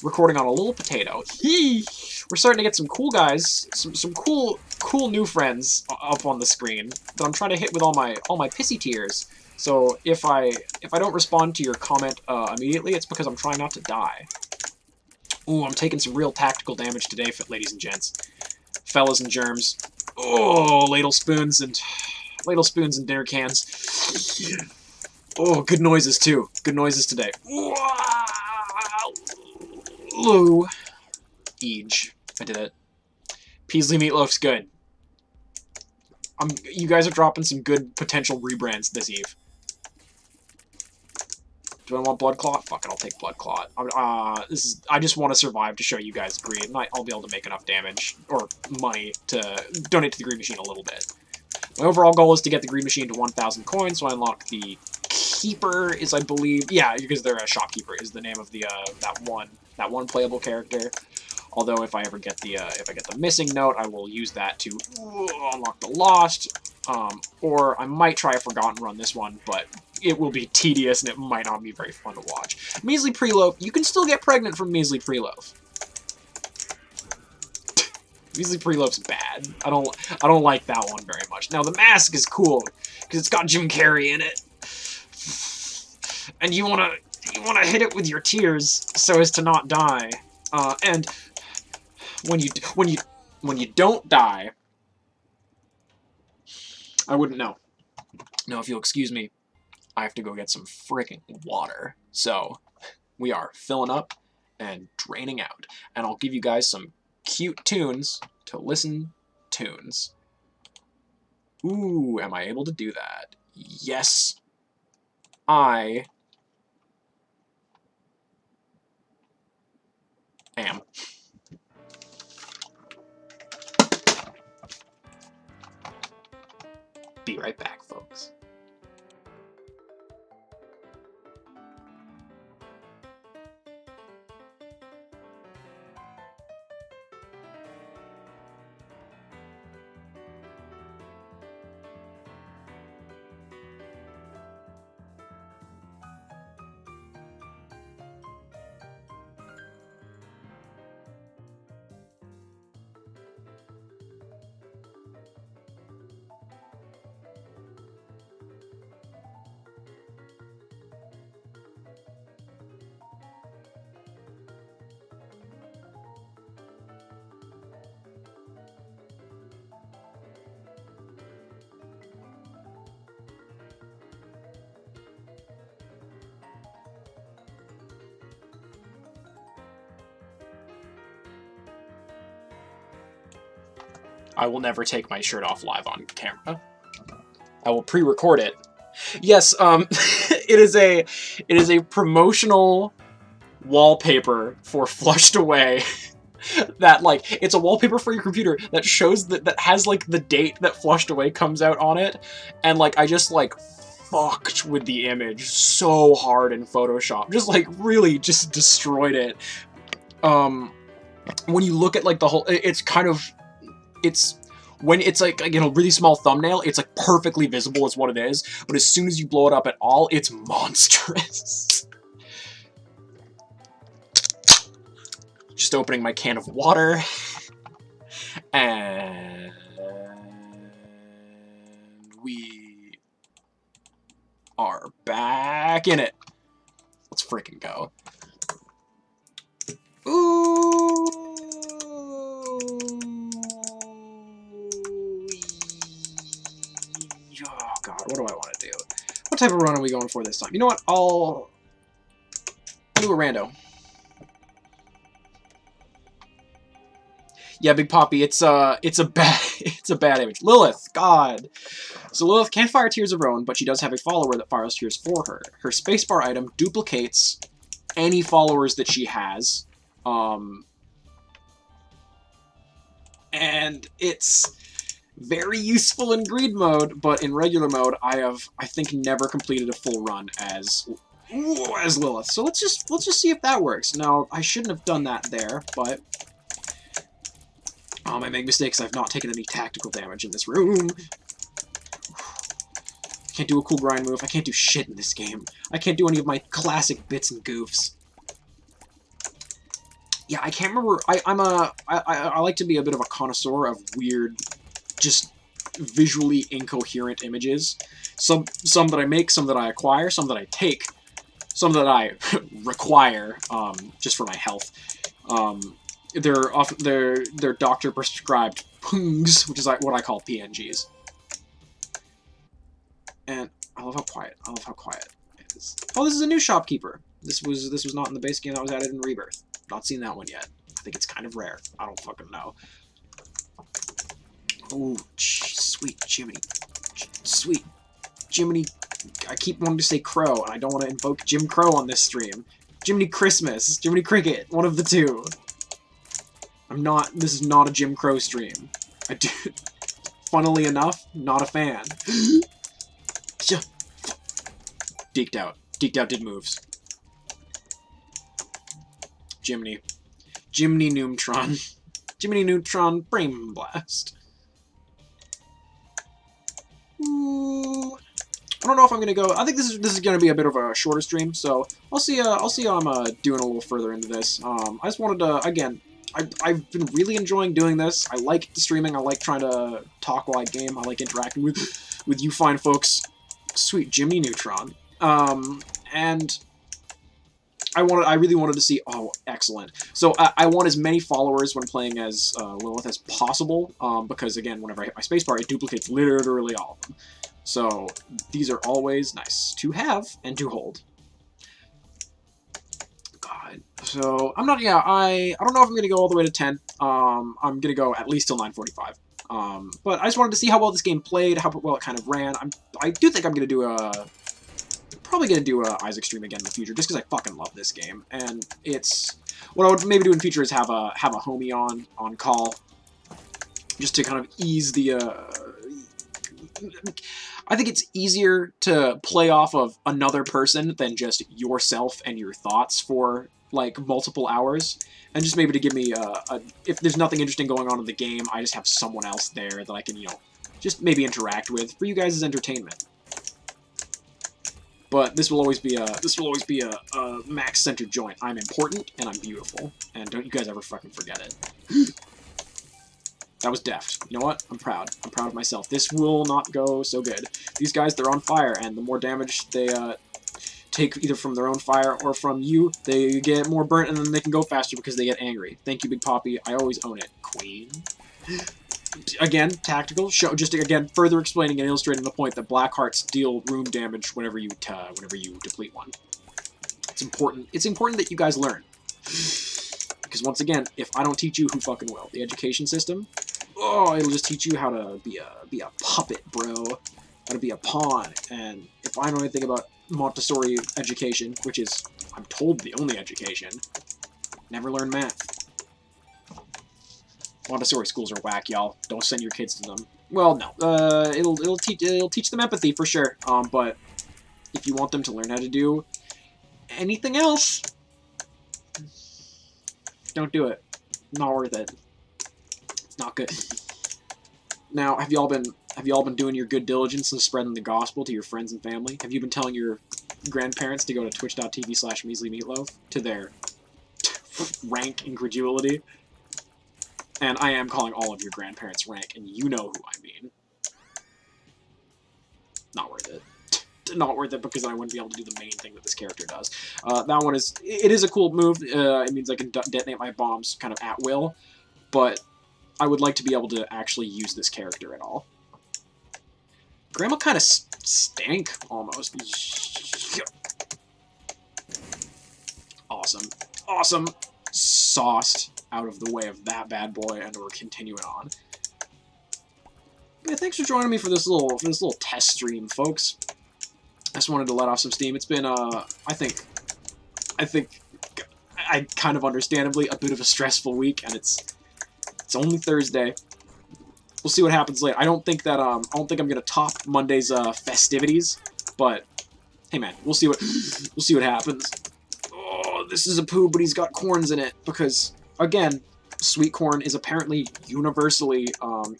recording on a little potato. We're starting to get some cool guys, some cool new friends up on the screen that I'm trying to hit with all my pissy tears. So if I don't respond to your comment immediately, it's because I'm trying not to die. Ooh, I'm taking some real tactical damage today, ladies and gents. Fellas and germs. Oh, ladle spoons and dinner cans. Oh, good noises too. Good noises today. Lou. Eege. I did it. Peasley Meatloaf's good. You guys are dropping some good potential rebrands this eve. Do I want Blood Clot? Fuck it, I'll take Blood Clot. I just want to survive to show you guys greed, and I'll be able to make enough damage, or money, to donate to the Greed Machine a little bit. My overall goal is to get the Greed Machine to 1,000 coins, so I unlock the Shopkeeper is, I believe, yeah, because they're a shopkeeper is the name of the that one playable character. Although if I ever get the missing note, I will use that to unlock the lost. Or I might try a forgotten run this one, but it will be tedious and it might not be very fun to watch. Measly Preloaf, you can still get pregnant from Measly Preloaf. Measly Preloaf's bad. I don't like that one very much. Now the mask is cool because it's got Jim Carrey in it, and you wanna hit it with your tears so as to not die. And when you don't die, I wouldn't know. Now, if you'll excuse me, I have to go get some freaking water. So we are filling up and draining out, and I'll give you guys some cute tunes to listen tunes. Ooh, am I able to do that? Yes, I am. Be right back, folks. I will never take my shirt off live on camera. I will pre-record it. Yes, it is a promotional wallpaper for Flushed Away. That, like, it's a wallpaper for your computer that shows that has, like, the date that Flushed Away comes out on it, and, like, I just, like, fucked with the image so hard in Photoshop. Just, like, really just destroyed it. When you look at, like, the whole, it's kind of, it's, when it's like, you know, really small thumbnail, it's like perfectly visible as what it is, but as soon as you blow it up at all, it's monstrous. Just opening my can of water. And we are back in it. Let's freaking go. Ooh. Oh god, what do I want to do? What type of run are we going for this time? You know what? I'll do a rando. Yeah, Big Poppy, it's a bad image. Lilith, God. So Lilith can't fire tears of her own, but she does have a follower that fires tears for her. Her spacebar item duplicates any followers that she has. And it's very useful in greed mode, but in regular mode, I think, never completed a full run as Lilith. So let's just see if that works. Now, I shouldn't have done that there, but I make mistakes. I've not taken any tactical damage in this room. Can't do a cool grind move. I can't do shit in this game. I can't do any of my classic bits and goofs. Yeah, I can't remember. I like to be a bit of a connoisseur of weird, just visually incoherent images. Some that I make, some that I acquire, some that I take, some that I require, just for my health. They're doctor prescribed pungs, which is like what I call PNGs. And I love how quiet. I love how quiet it is. Oh, this is a new shopkeeper. This was not in the base game that was added in Rebirth. Not seen that one yet. I think it's kind of rare. I don't fucking know. Ooh, sweet Jiminy. Sweet Jiminy. I keep wanting to say Crow, and I don't want to invoke Jim Crow on this stream. Jiminy Christmas. Jiminy Cricket. One of the two. This is not a Jim Crow stream. Funnily enough, not a fan. Deked out. Deked out did moves. Jiminy. Jiminy Neutron. Jiminy Neutron Brain Blast. Ooh. I don't know if I'm gonna go. I think this is gonna be a bit of a shorter stream, so I'll see how I'm doing a little further into this. I just wanted to again. I've been really enjoying doing this. I like the streaming. I like trying to talk while I game. I like interacting with you fine folks. Sweet Jimmy Neutron. And I really wanted to see. Oh, excellent. So I want as many followers when playing as Lilith as possible. Because again, whenever I hit my spacebar, it duplicates literally all of them. So these are always nice to have and to hold. God. So I'm not. Yeah, I don't know if I'm gonna go all the way to 10. I'm gonna go at least till 9:45. But I just wanted to see how well this game played, how well it kind of ran. I do think I'm gonna do probably gonna do a Isaac stream again in the future, just because I fucking love this game. And it's what I would maybe do in the future is have a homie on call, just to kind of ease the. I think it's easier to play off of another person than just yourself and your thoughts for like multiple hours, and just maybe to give me if there's nothing interesting going on in the game, I just have someone else there that I can, you know, just maybe interact with for you guys' entertainment. But this will always be a max center joint. I'm important and I'm beautiful, and don't you guys ever fucking forget it. That was deft. You know what? I'm proud. I'm proud of myself. This will not go so good. These guys, they're on fire, and the more damage they take either from their own fire or from you, they get more burnt, and then they can go faster because they get angry. Thank you, Big Poppy. I always own it. Queen. Again, tactical. Show just again further explaining and illustrating the point that black hearts deal room damage whenever you deplete one. It's important. It's important that you guys learn. Because once again, if I don't teach you, who fucking will? The education system? Oh, it'll just teach you how to be a puppet, bro. How to be a pawn. And if I know anything about Montessori education, which is, I'm told, the only education, never learn math. Montessori schools are whack, y'all. Don't send your kids to them. Well, no. It'll teach them empathy for sure. But if you want them to learn how to do anything else, don't do it. Not worth it. It's not good. Now, have y'all been doing your good diligence and spreading the gospel to your friends and family? Have you been telling your grandparents to go to twitch.tv/measlymeatloaf to their rank incredulity? And I am calling all of your grandparents rank, and you know who I mean. Not worth it. Not worth it because I wouldn't be able to do the main thing that this character does. That one is... It is a cool move. It means I can detonate my bombs kind of at will. But I would like to be able to actually use this character at all. Grandma kind of stank, almost. Awesome. Awesome. Sauced out of the way of that bad boy, and we're continuing on. But yeah, thanks for joining me for this little test stream, folks. I just wanted to let off some steam. It's been, I think, kind of understandably, a bit of a stressful week, and it's only Thursday. We'll see what happens later. I don't think I'm gonna top Monday's festivities, but hey, man, we'll see what happens. Oh, this is a poo, but he's got corns in it because, again, sweet corn is apparently universally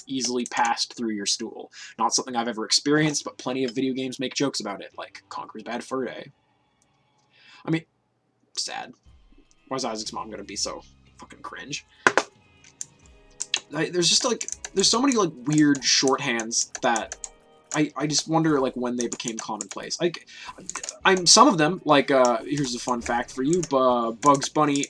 easily passed through your stool. Not something I've ever experienced, but plenty of video games make jokes about it, like Conker's Bad Fur Day. I mean, sad. Why is Isaac's mom gonna be so fucking cringe? There's just like, there's so many like weird shorthands that I just wonder like when they became commonplace. Like, some of them, like, here's a fun fact for you, Bugs Bunny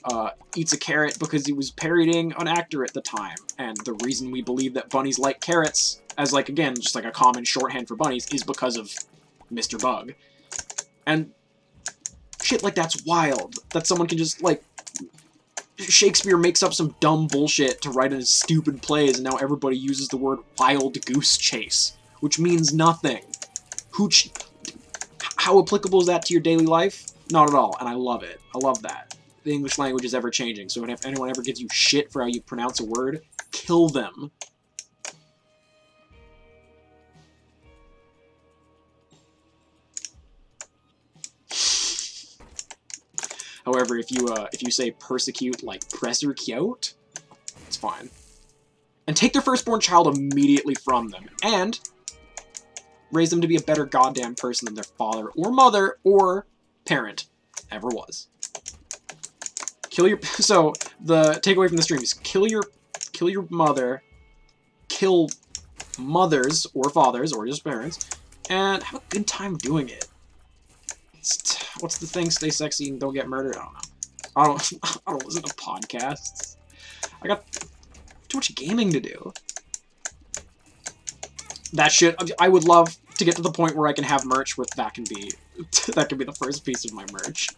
eats a carrot because he was parodying an actor at the time, and the reason we believe that bunnies like carrots, as like, again, just like a common shorthand for bunnies, is because of Mr. Bug. And shit like that's wild, that someone can just, like, Shakespeare makes up some dumb bullshit to write in his stupid plays, and now everybody uses the word wild goose chase, which means nothing. How applicable is that to your daily life? Not at all, and I love it. I love that. The English language is ever-changing, so if anyone ever gives you shit for how you pronounce a word, kill them. However, if you say persecute like persecute, it's fine. And take their firstborn child immediately from them, and raise them to be a better goddamn person than their father or mother or parent ever was. So the takeaway from the stream is kill your mother, kill mothers or fathers or just parents, and have a good time doing it. What's the thing? Stay sexy and don't get murdered. I don't know. I don't listen to podcasts. I got too much gaming to do. That shit. I would love to get to the point where I can have merch with that can be the first piece of my merch.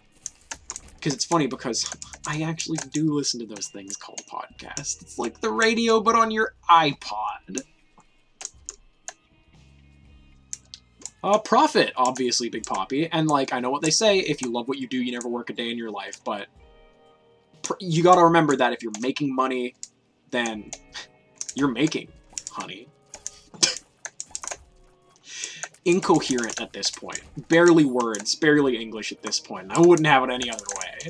Because it's funny because I actually do listen to those things called podcasts. It's like the radio but on your iPod. Profit, obviously, Big Poppy. And like I know what they say, if you love what you do, you never work a day in your life, but you gotta remember that if you're making money, then you're making, honey. Incoherent at this point. Barely words, barely English at this point. I wouldn't have it any other way.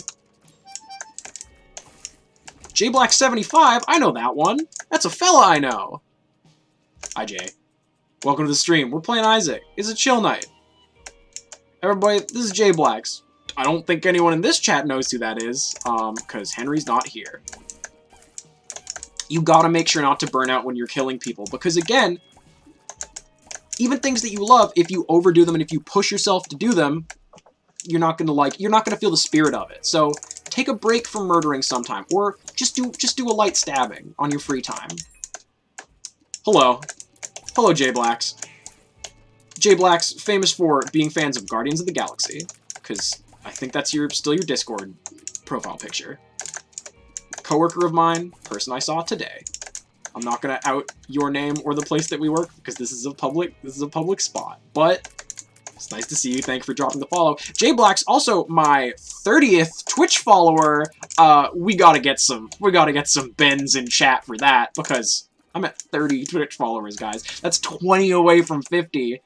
JBlack75, I know that one. That's a fella I know. Hi, Jay. Welcome to the stream. We're playing Isaac. It's a chill night. Everybody, this is JBlacks. I don't think anyone in this chat knows who that is, because Henry's not here. You gotta make sure not to burn out when you're killing people, because again, even things that you love, if you overdo them and if you push yourself to do them, you're not gonna feel the spirit of it. So take a break from murdering sometime, or just do a light stabbing on your free time. Hello, JBlacks. JBlacks, famous for being fans of Guardians of the Galaxy, because I think that's still your Discord profile picture. Coworker of mine, person I saw today. I'm not gonna out your name or the place that we work because this is a public spot. But it's nice to see you. Thank you for dropping the follow. JBlack's also my 30th Twitch follower. We gotta get some bends in chat for that because I'm at 30 Twitch followers, guys. That's 20 away from 50,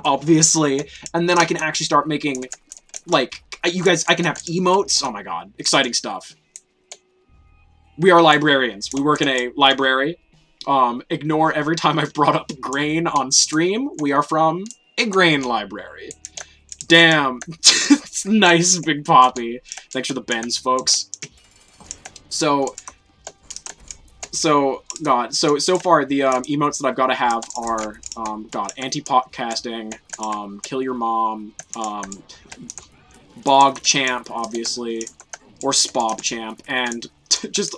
obviously. And then I can actually start making, like, you guys, I can have emotes. Oh my god, exciting stuff. We are librarians. We work in a library. Ignore every time I've brought up grain on stream. We are from a grain library. Damn. It's nice, Big Poppy. Thanks for the bends, folks. So far, the emotes that I've got to have are, anti-podcasting, kill your mom, bog champ, obviously, or spob champ, and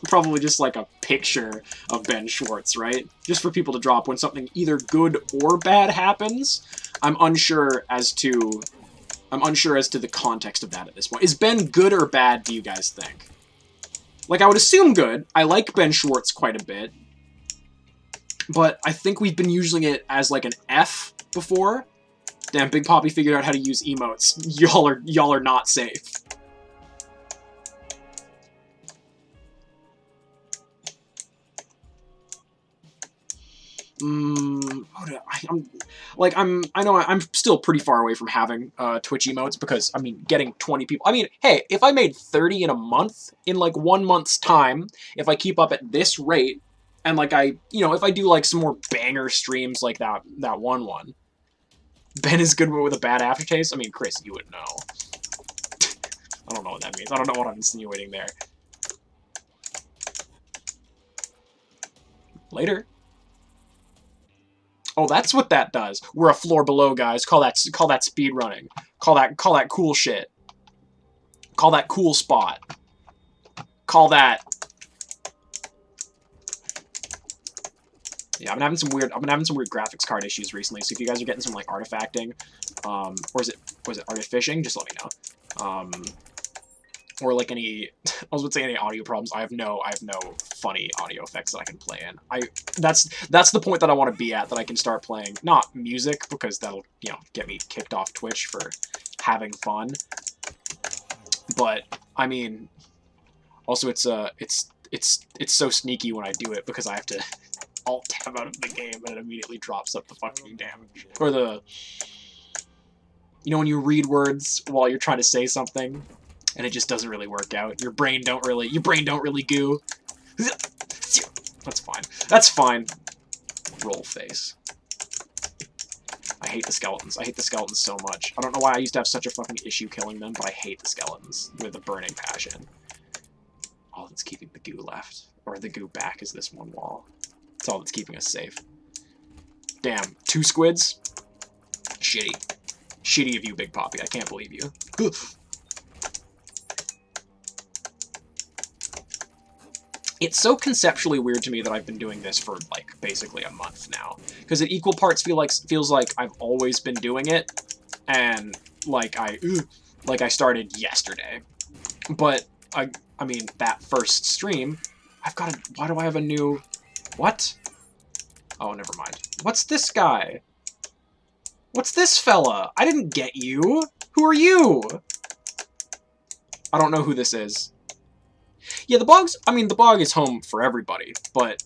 probably just like a picture of Ben Schwartz, right? Just for people to drop when something either good or bad happens. I'm unsure as to the context of that at this point. Is Ben good or bad, do you guys think? Like, I would assume good. I like Ben Schwartz quite a bit. But I think we've been using it as like an F before. Damn, Big Poppy figured out how to use emotes. Y'all are not safe. I know I'm still pretty far away from having Twitch emotes because, I mean, getting 20 people. I mean, hey, if I made 30 in a month, in like 1 month's time, if I keep up at this rate, and like if I do like some more banger streams like that one. Ben is good but with a bad aftertaste? I mean, Chris, you would know. I don't know what that means. I don't know what I'm insinuating there. Later. Oh, that's what that does. We're a floor below, guys. Call that speed running. Call that cool shit. Call that cool spot. Call that. Yeah, I've been having some weird graphics card issues recently. So if you guys are getting some like artifacting, or was it artifishing, just let me know. Or like any, I was about to say any audio problems. I have no funny audio effects that I can play in. That's the point that I want to be at, that I can start playing, not music, because that'll, get me kicked off Twitch for having fun. But, I mean, also it's so sneaky when I do it, because I have to alt-tab out of the game, and it immediately drops up the fucking damage. Or the, when you read words while you're trying to say something, and it just doesn't really work out. Your brain don't really goo. That's fine. That's fine. Roll face. I hate the skeletons. I hate the skeletons so much. I don't know why I used to have such a fucking issue killing them, but I hate the skeletons with a burning passion. All that's keeping the goo left, or the goo back, is this one wall. It's all that's keeping us safe. Damn, 2 squids? Shitty. Shitty of you, Big Poppy. I can't believe you. It's so conceptually weird to me that I've been doing this for, like, basically a month now. Because it equal parts feels like I've always been doing it, and, like, I started yesterday. But, I mean, that first stream, why do I have a new... What? Oh, never mind. What's this guy? What's this fella? I didn't get you. Who are you? I don't know who this is. Yeah, the bog is home for everybody, but...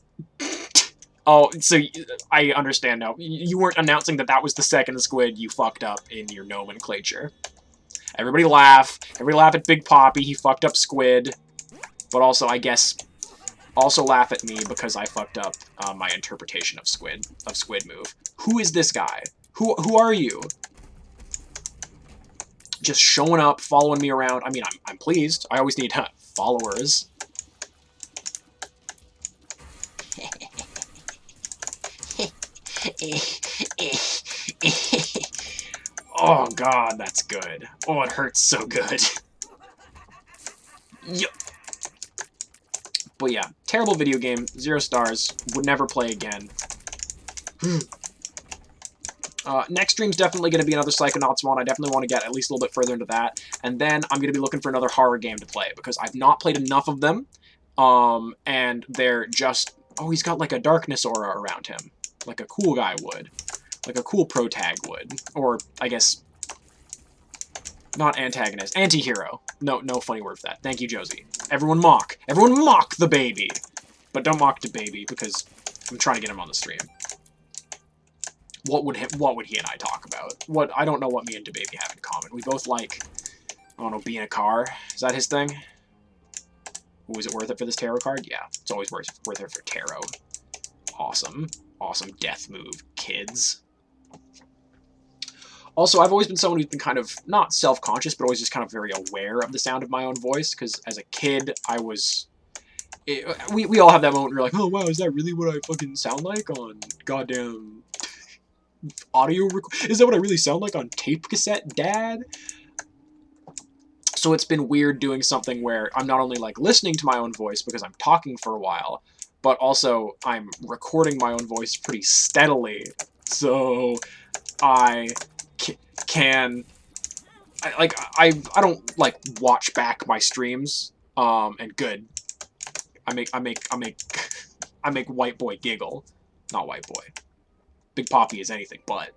Oh, so I understand now. You weren't announcing that was the second squid you fucked up in your nomenclature. Everybody laugh. Everybody laugh at Big Poppy. He fucked up squid. But also, I guess, also laugh at me because I fucked up my interpretation of squid move. Who is this guy? Who are you? Just showing up, following me around. I mean, I'm pleased. I always need followers. Oh god, that's good. Oh, it hurts so good. Yup. But yeah, terrible video game, 0 stars, would never play again. Next stream's definitely going to be another Psychonauts one. I definitely want to get at least a little bit further into that. And then I'm going to be looking for another horror game to play, because I've not played enough of them. And they're just... Oh, he's got like a darkness aura around him. Like a cool guy would. Like a cool protag would. Or, I guess... Not antagonist. Anti-hero. No funny word for that. Thank you, Josie. Everyone mock. Everyone mock the baby! But don't mock the baby, because I'm trying to get him on the stream. What would he and I talk about? I don't know what me and DeBaby have in common. We both like, I don't know, being a car. Is that his thing? Ooh, is it worth it for this tarot card? Yeah, it's always worth it for tarot. Awesome. Awesome death move, kids. Also, I've always been someone who's been kind of, not self-conscious, but always just kind of very aware of the sound of my own voice, because as a kid, I was... we all have that moment where you're like, oh, wow, is that really what I fucking sound like on goddamn... audio is that what I really sound like on tape cassette, Dad? So it's been weird doing something where I'm not only like listening to my own voice because I'm talking for a while, but also I'm recording my own voice pretty steadily, so I can I don't like watch back my streams and good. I make white boy giggle, not white boy. Big Poppy is anything but.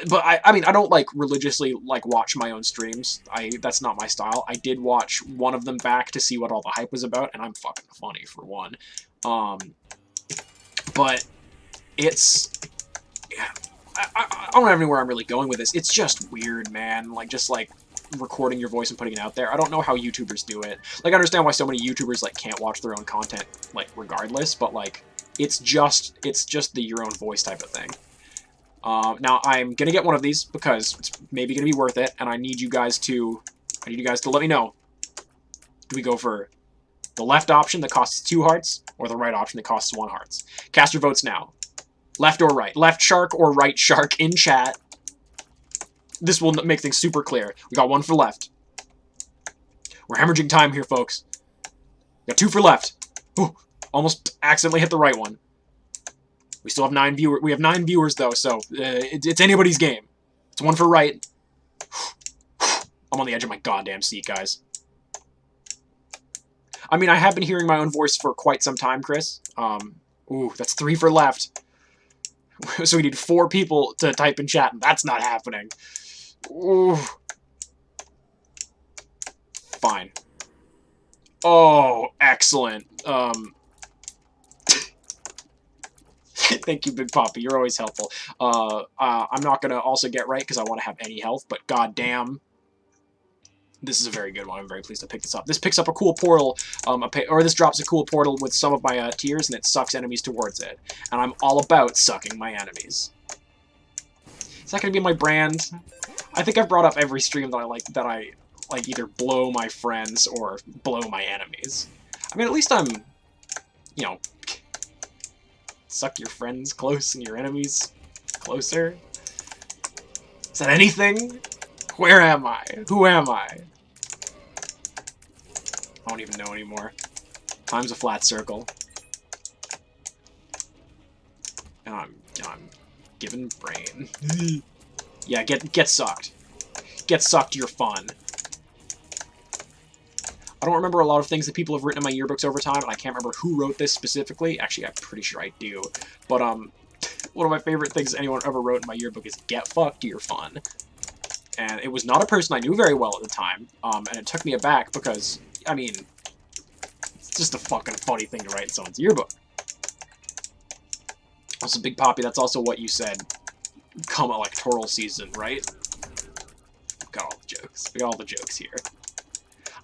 But I mean, I don't like religiously like watch my own streams. That's not my style. I did watch one of them back to see what all the hype was about, and I'm fucking funny for one. But it's yeah, I don't have anywhere I'm really going with this. It's just weird, man. Like just like recording your voice and putting it out there. I don't know how YouTubers do it. Like I understand why so many YouTubers like can't watch their own content like regardless, but like. It's just the your own voice type of thing. Now I'm gonna get one of these because it's maybe gonna be worth it, and I need you guys to let me know. Do we go for the left option that costs 2 hearts, or the right option that costs 1 hearts? Cast your votes now. Left or right? Left shark or right shark in chat. This will make things super clear. We got 1 for left. We're hemorrhaging time here, folks. We got 2 for left. Ooh. Almost accidentally hit the right one. We still have 9 viewers. We have 9 viewers though, so it's anybody's game. It's 1 for right. I'm on the edge of my goddamn seat, guys. I mean, I have been hearing my own voice for quite some time, Chris. Ooh, that's 3 for left. So we need 4 people to type in chat, and that's not happening. Ooh. Fine. Oh, excellent. Thank you, Big Poppy. You're always helpful. I'm not gonna also get right because I want to have any health, but goddamn. This is a very good one. I'm very pleased to pick this up. This picks up a cool portal, or this drops a cool portal with some of my tiers, and it sucks enemies towards it. And I'm all about sucking my enemies. Is that gonna be my brand? I think I've brought up every stream that I like either blow my friends or blow my enemies. I mean, at least I'm, you know, suck your friends close and your enemies closer. Is that anything? Where am I? Who am I? I don't even know anymore. Time's a flat circle. And I'm giving brain. Yeah, get sucked. Get sucked, you're fun. I don't remember a lot of things that people have written in my yearbooks over time, and I can't remember who wrote this specifically. Actually, I'm pretty sure I do. But, one of my favorite things anyone ever wrote in my yearbook is, get fucked, you're fun. And it was not a person I knew very well at the time, and it took me aback because, I mean, it's just a fucking funny thing to write in someone's yearbook. Also, Big Poppy, that's also what you said come electoral season, right? Got all the jokes. We got all the jokes here.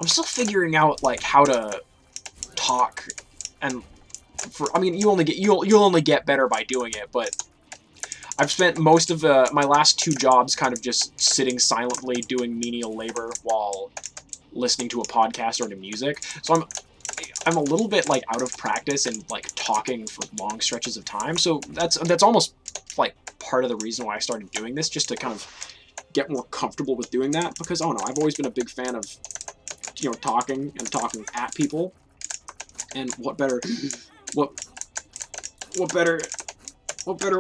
I'm still figuring out, like, how to talk, and I mean, you'll only get better by doing it, but I've spent most of my last 2 jobs kind of just sitting silently doing menial labor while listening to a podcast or to music. So I'm a little bit like out of practice and like talking for long stretches of time. So that's almost like part of the reason why I started doing this, just to kind of get more comfortable with doing that. Because I don't know, I've always been a big fan of, you know, talking at people. And what better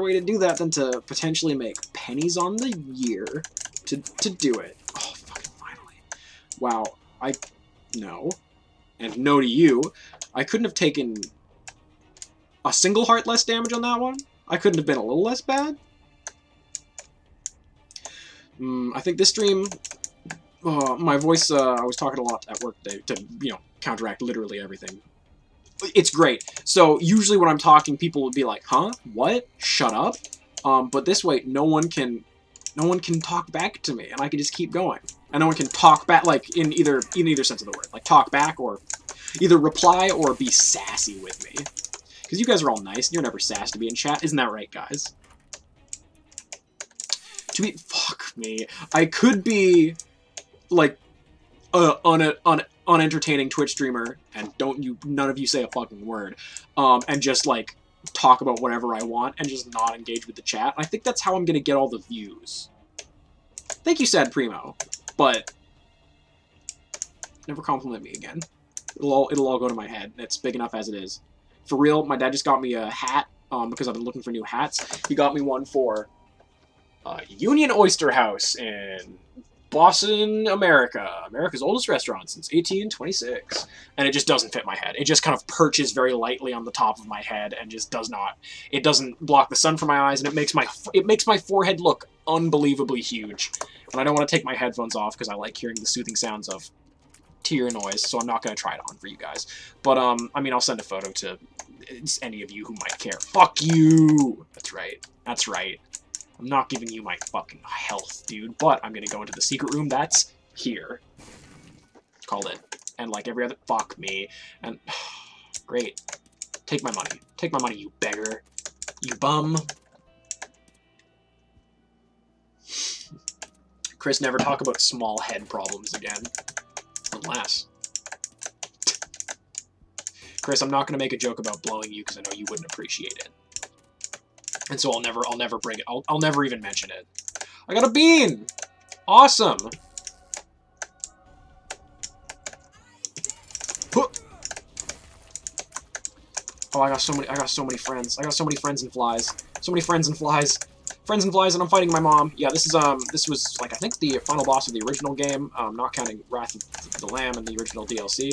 way to do that than to potentially make pennies on the year to do it? Oh, fucking finally. Wow, no. And no to you. I couldn't have taken a single heart less damage on that one. I couldn't have been a little less bad. I think this stream, my voice, I was talking a lot at work today to, you know, counteract literally everything. It's great. So usually when I'm talking, people would be like, huh? What? Shut up. But this way, no one can talk back to me, and I can just keep going. And no one can talk back, like, in either sense of the word. Like, talk back, or either reply, or be sassy with me. Because you guys are all nice, and you're never sassy to be in chat. Isn't that right, guys? Fuck me. I could be, like, unentertaining Twitch streamer, and none of you say a fucking word, and just, like, talk about whatever I want, and just not engage with the chat. I think that's how I'm gonna get all the views. Thank you, Sad Primo, but never compliment me again. It'll all go to my head. It's big enough as it is. For real, my dad just got me a hat, because I've been looking for new hats. He got me one for Union Oyster House in Boston, America. America's oldest restaurant since 1826. And it just doesn't fit my head. It just kind of perches very lightly on the top of my head and just does not. It doesn't block the sun from my eyes, and it makes my forehead look unbelievably huge. And I don't want to take my headphones off because I like hearing the soothing sounds of tear noise, so I'm not going to try it on for you guys. But, I mean, I'll send a photo to any of you who might care. Fuck you! That's right. That's right. I'm not giving you my fucking health, dude, but I'm gonna go into the secret room that's here. Called it. And like every other... Fuck me. And... Great. Take my money. Take my money, you beggar. You bum. Chris, never talk about small head problems again. Unless... Chris, I'm not gonna make a joke about blowing you because I know you wouldn't appreciate it. And so I'll never bring it. I'll never even mention it. I got a bean! Awesome! Oh, I got so many friends. I got so many friends and flies. So many friends and flies. Friends and flies, and I'm fighting my mom. Yeah, this was, like, I think the final boss of the original game, not counting Wrath of the Lamb and the original DLC.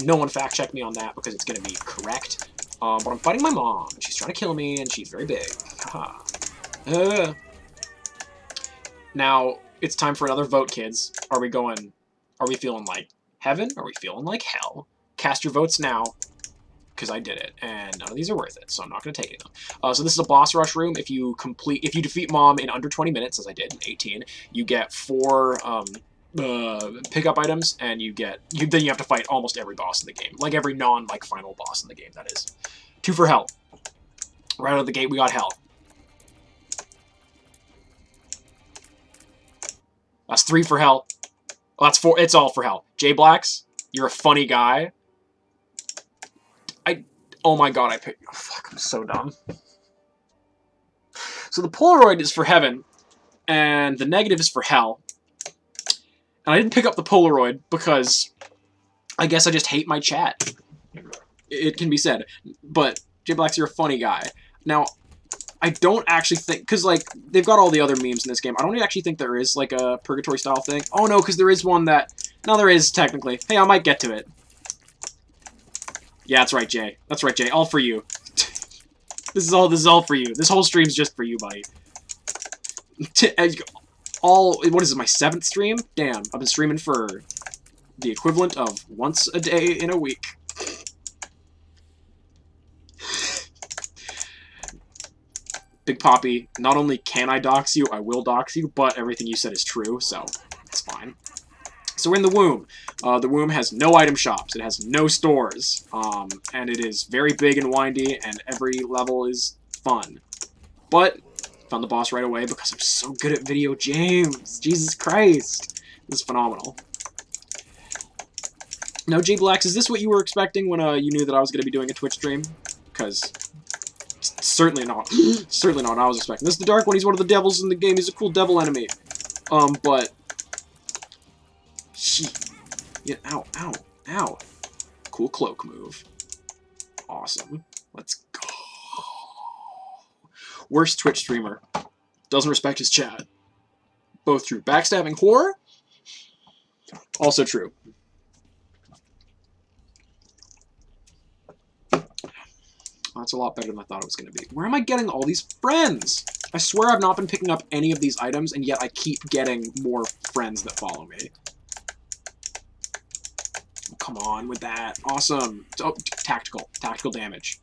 No one fact-checked me on that because it's gonna be correct. But I'm fighting my mom, and she's trying to kill me, and she's very big. Haha. Now, it's time for another vote, kids. Are we feeling like heaven? Are we feeling like hell? Cast your votes now, because I did it, and none of these are worth it, so I'm not going to take any of them. So this is a boss rush room. If you defeat Mom in under 20 minutes, as I did in 18, you get 4 pick up items, and then you have to fight almost every boss in the game, like every final boss in the game. That is 2 for hell. Right out of the gate, we got hell. That's 3 for hell. Oh, that's 4. It's all for hell. J Blacks, you're a funny guy. Oh my god, I picked. Oh, fuck, I'm so dumb. So the Polaroid is for heaven, and the negative is for hell. And I didn't pick up the Polaroid because I guess I just hate my chat. It can be said. But J Blacks, you're a funny guy. Now, I don't actually think, because, like, they've got all the other memes in this game. I don't actually think there is, like, a purgatory-style thing. Oh, no, because there is one that... No, there is, technically. Hey, I might get to it. Yeah, that's right, Jay. That's right, Jay. All for you. This is all for you. This whole stream's just for you, buddy. What is it, my 7th stream? Damn, I've been streaming for the equivalent of once a day in a week. Big Poppy, not only can I dox you, I will dox you, but everything you said is true, so it's fine. So we're in the womb. The womb has no item shops. It has no stores. And it is very big and windy, and every level is fun. But found the boss right away because I'm so good at video games. Jesus Christ. This is phenomenal. Now, J Blacks, is this what you were expecting when you knew that I was going to be doing a Twitch stream? Because certainly not. Certainly not what I was expecting. This is the Dark One. He's one of the devils in the game. He's a cool devil enemy. But... Yeah, ow, ow, ow. Cool cloak move. Awesome. Let's go. Worst Twitch streamer. Doesn't respect his chat. Both true. Backstabbing horror? Also true. That's a lot better than I thought it was going to be. Where am I getting all these friends? I swear I've not been picking up any of these items, and yet I keep getting more friends that follow me. Come on with that. Awesome. Oh, tactical damage.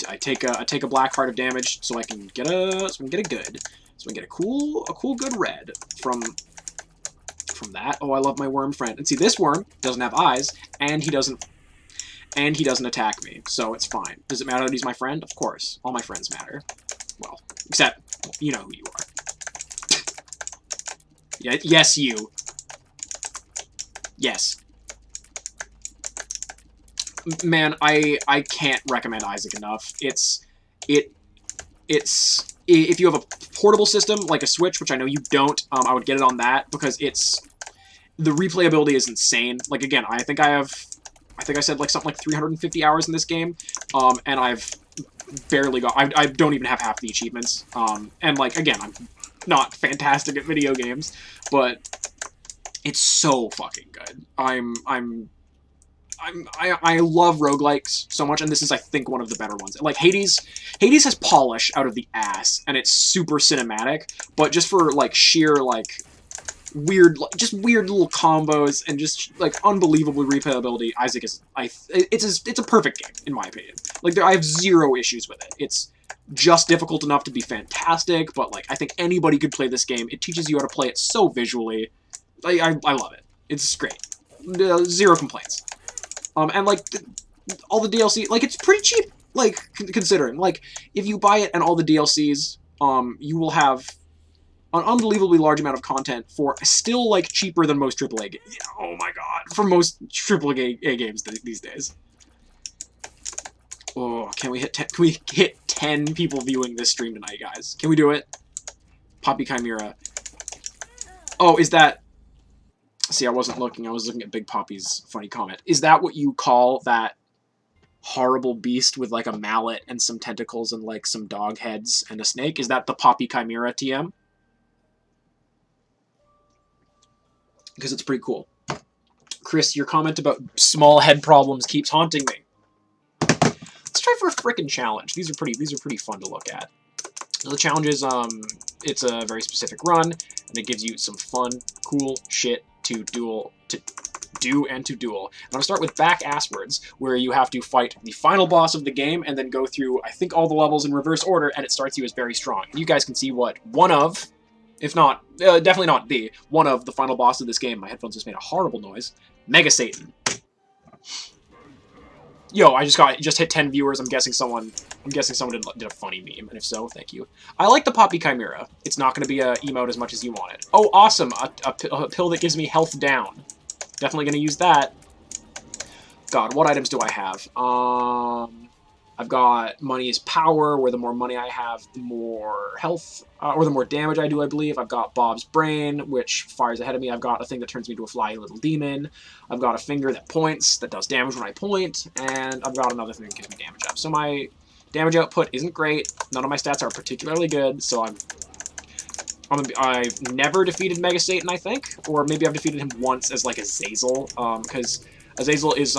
I take a black heart of damage so I can get a good. So I can get a cool good red from that. Oh, I love my worm friend. And see, this worm doesn't have eyes, and he doesn't attack me, so it's fine. Does it matter that he's my friend? Of course. All my friends matter. Well, except you know who you are. Yeah, yes, you. Yes. Man, I can't recommend Isaac enough. It's if you have a portable system like a Switch, which I know you don't, I would get it on that because the replayability is insane. Like again, I think I said like something like 350 hours in this game, and I've barely got. I don't even have half the achievements. And like again, I'm not fantastic at video games, but it's so fucking good. I love roguelikes so much, and this is, I think, one of the better ones. Like, Hades has polish out of the ass, and it's super cinematic, but just for, like, sheer, like, weird little combos, and just, like, unbelievable replayability, Isaac is, it's a perfect game, in my opinion. Like, I have zero issues with it. It's just difficult enough to be fantastic, but, like, I think anybody could play this game. It teaches you how to play it so visually. I love it. It's great. Zero complaints. And, like, all the DLC, like, it's pretty cheap, like, considering. Like, if you buy it and all the DLCs, you will have an unbelievably large amount of content for still, like, cheaper than most AAA games. Yeah, oh my god. For most AAA games these days. Oh, can we hit 10 people viewing this stream tonight, guys? Can we do it? Poppy Chimera. Oh, is that... See, I wasn't looking. I was looking at Big Poppy's funny comment. Is that what you call that horrible beast with, like, a mallet and some tentacles and, like, some dog heads and a snake? Is that the Poppy Chimera TM? Because it's pretty cool. Chris, your comment about small head problems keeps haunting me. Let's try for a frickin' challenge. These are pretty fun to look at. Now, the challenge is, it's a very specific run, and it gives you some fun, cool shit to do. I'm going to start with Back Asswards, where you have to fight the final boss of the game, and then go through, I think, all the levels in reverse order, and it starts you as very strong. And you guys can see what one of If not, definitely not the one of the final boss of this game. My headphones just made a horrible noise. Mega Satan. Yo, I just hit 10 viewers. I'm guessing someone did a funny meme, and if so, thank you. I like the Poppy Chimera. It's not going to be a emote as much as you want it. Oh, awesome! A pill that gives me health down. Definitely going to use that. God, what items do I have? I've got money is power, where the more money I have, the more health, or the more damage I do, I believe. I've got Bob's Brain, which fires ahead of me. I've got a thing that turns me into a flying little demon. I've got a finger that points, that does damage when I point, and I've got another thing that gives me damage up. So my damage output isn't great. None of my stats are particularly good, so I've never defeated Mega Satan, I think, or maybe I've defeated him once as like Azazel, because Azazel is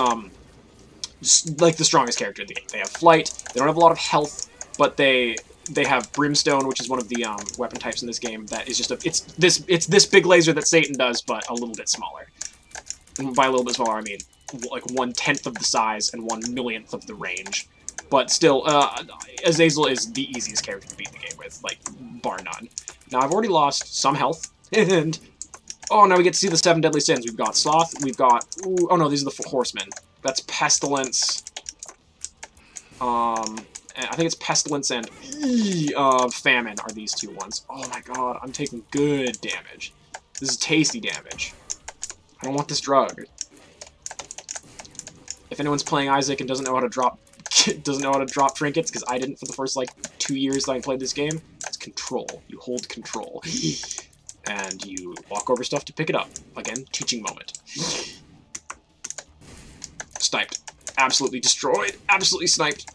like the strongest character in the game. They have flight. They don't have a lot of health, but they have brimstone, which is one of the weapon types in this game. That is just it's this big laser that Satan does, but a little bit smaller. And by a little bit smaller, I mean like 1/10 of the size and 1/1,000,000th of the range. But still, Azazel is the easiest character to beat the game with, like bar none. Now I've already lost some health, and oh, now we get to see the 7 deadly sins. We've got sloth. We've got oh no, these are the horsemen. That's pestilence. I think it's pestilence and famine are these two ones. Oh my god, I'm taking good damage. This is tasty damage. I don't want this drug. If anyone's playing Isaac and doesn't know how to drop trinkets, because I didn't for the first like 2 years that I played this game, it's control. You hold control. And you walk over stuff to pick it up. Again, teaching moment. Sniped. Absolutely destroyed. Absolutely sniped.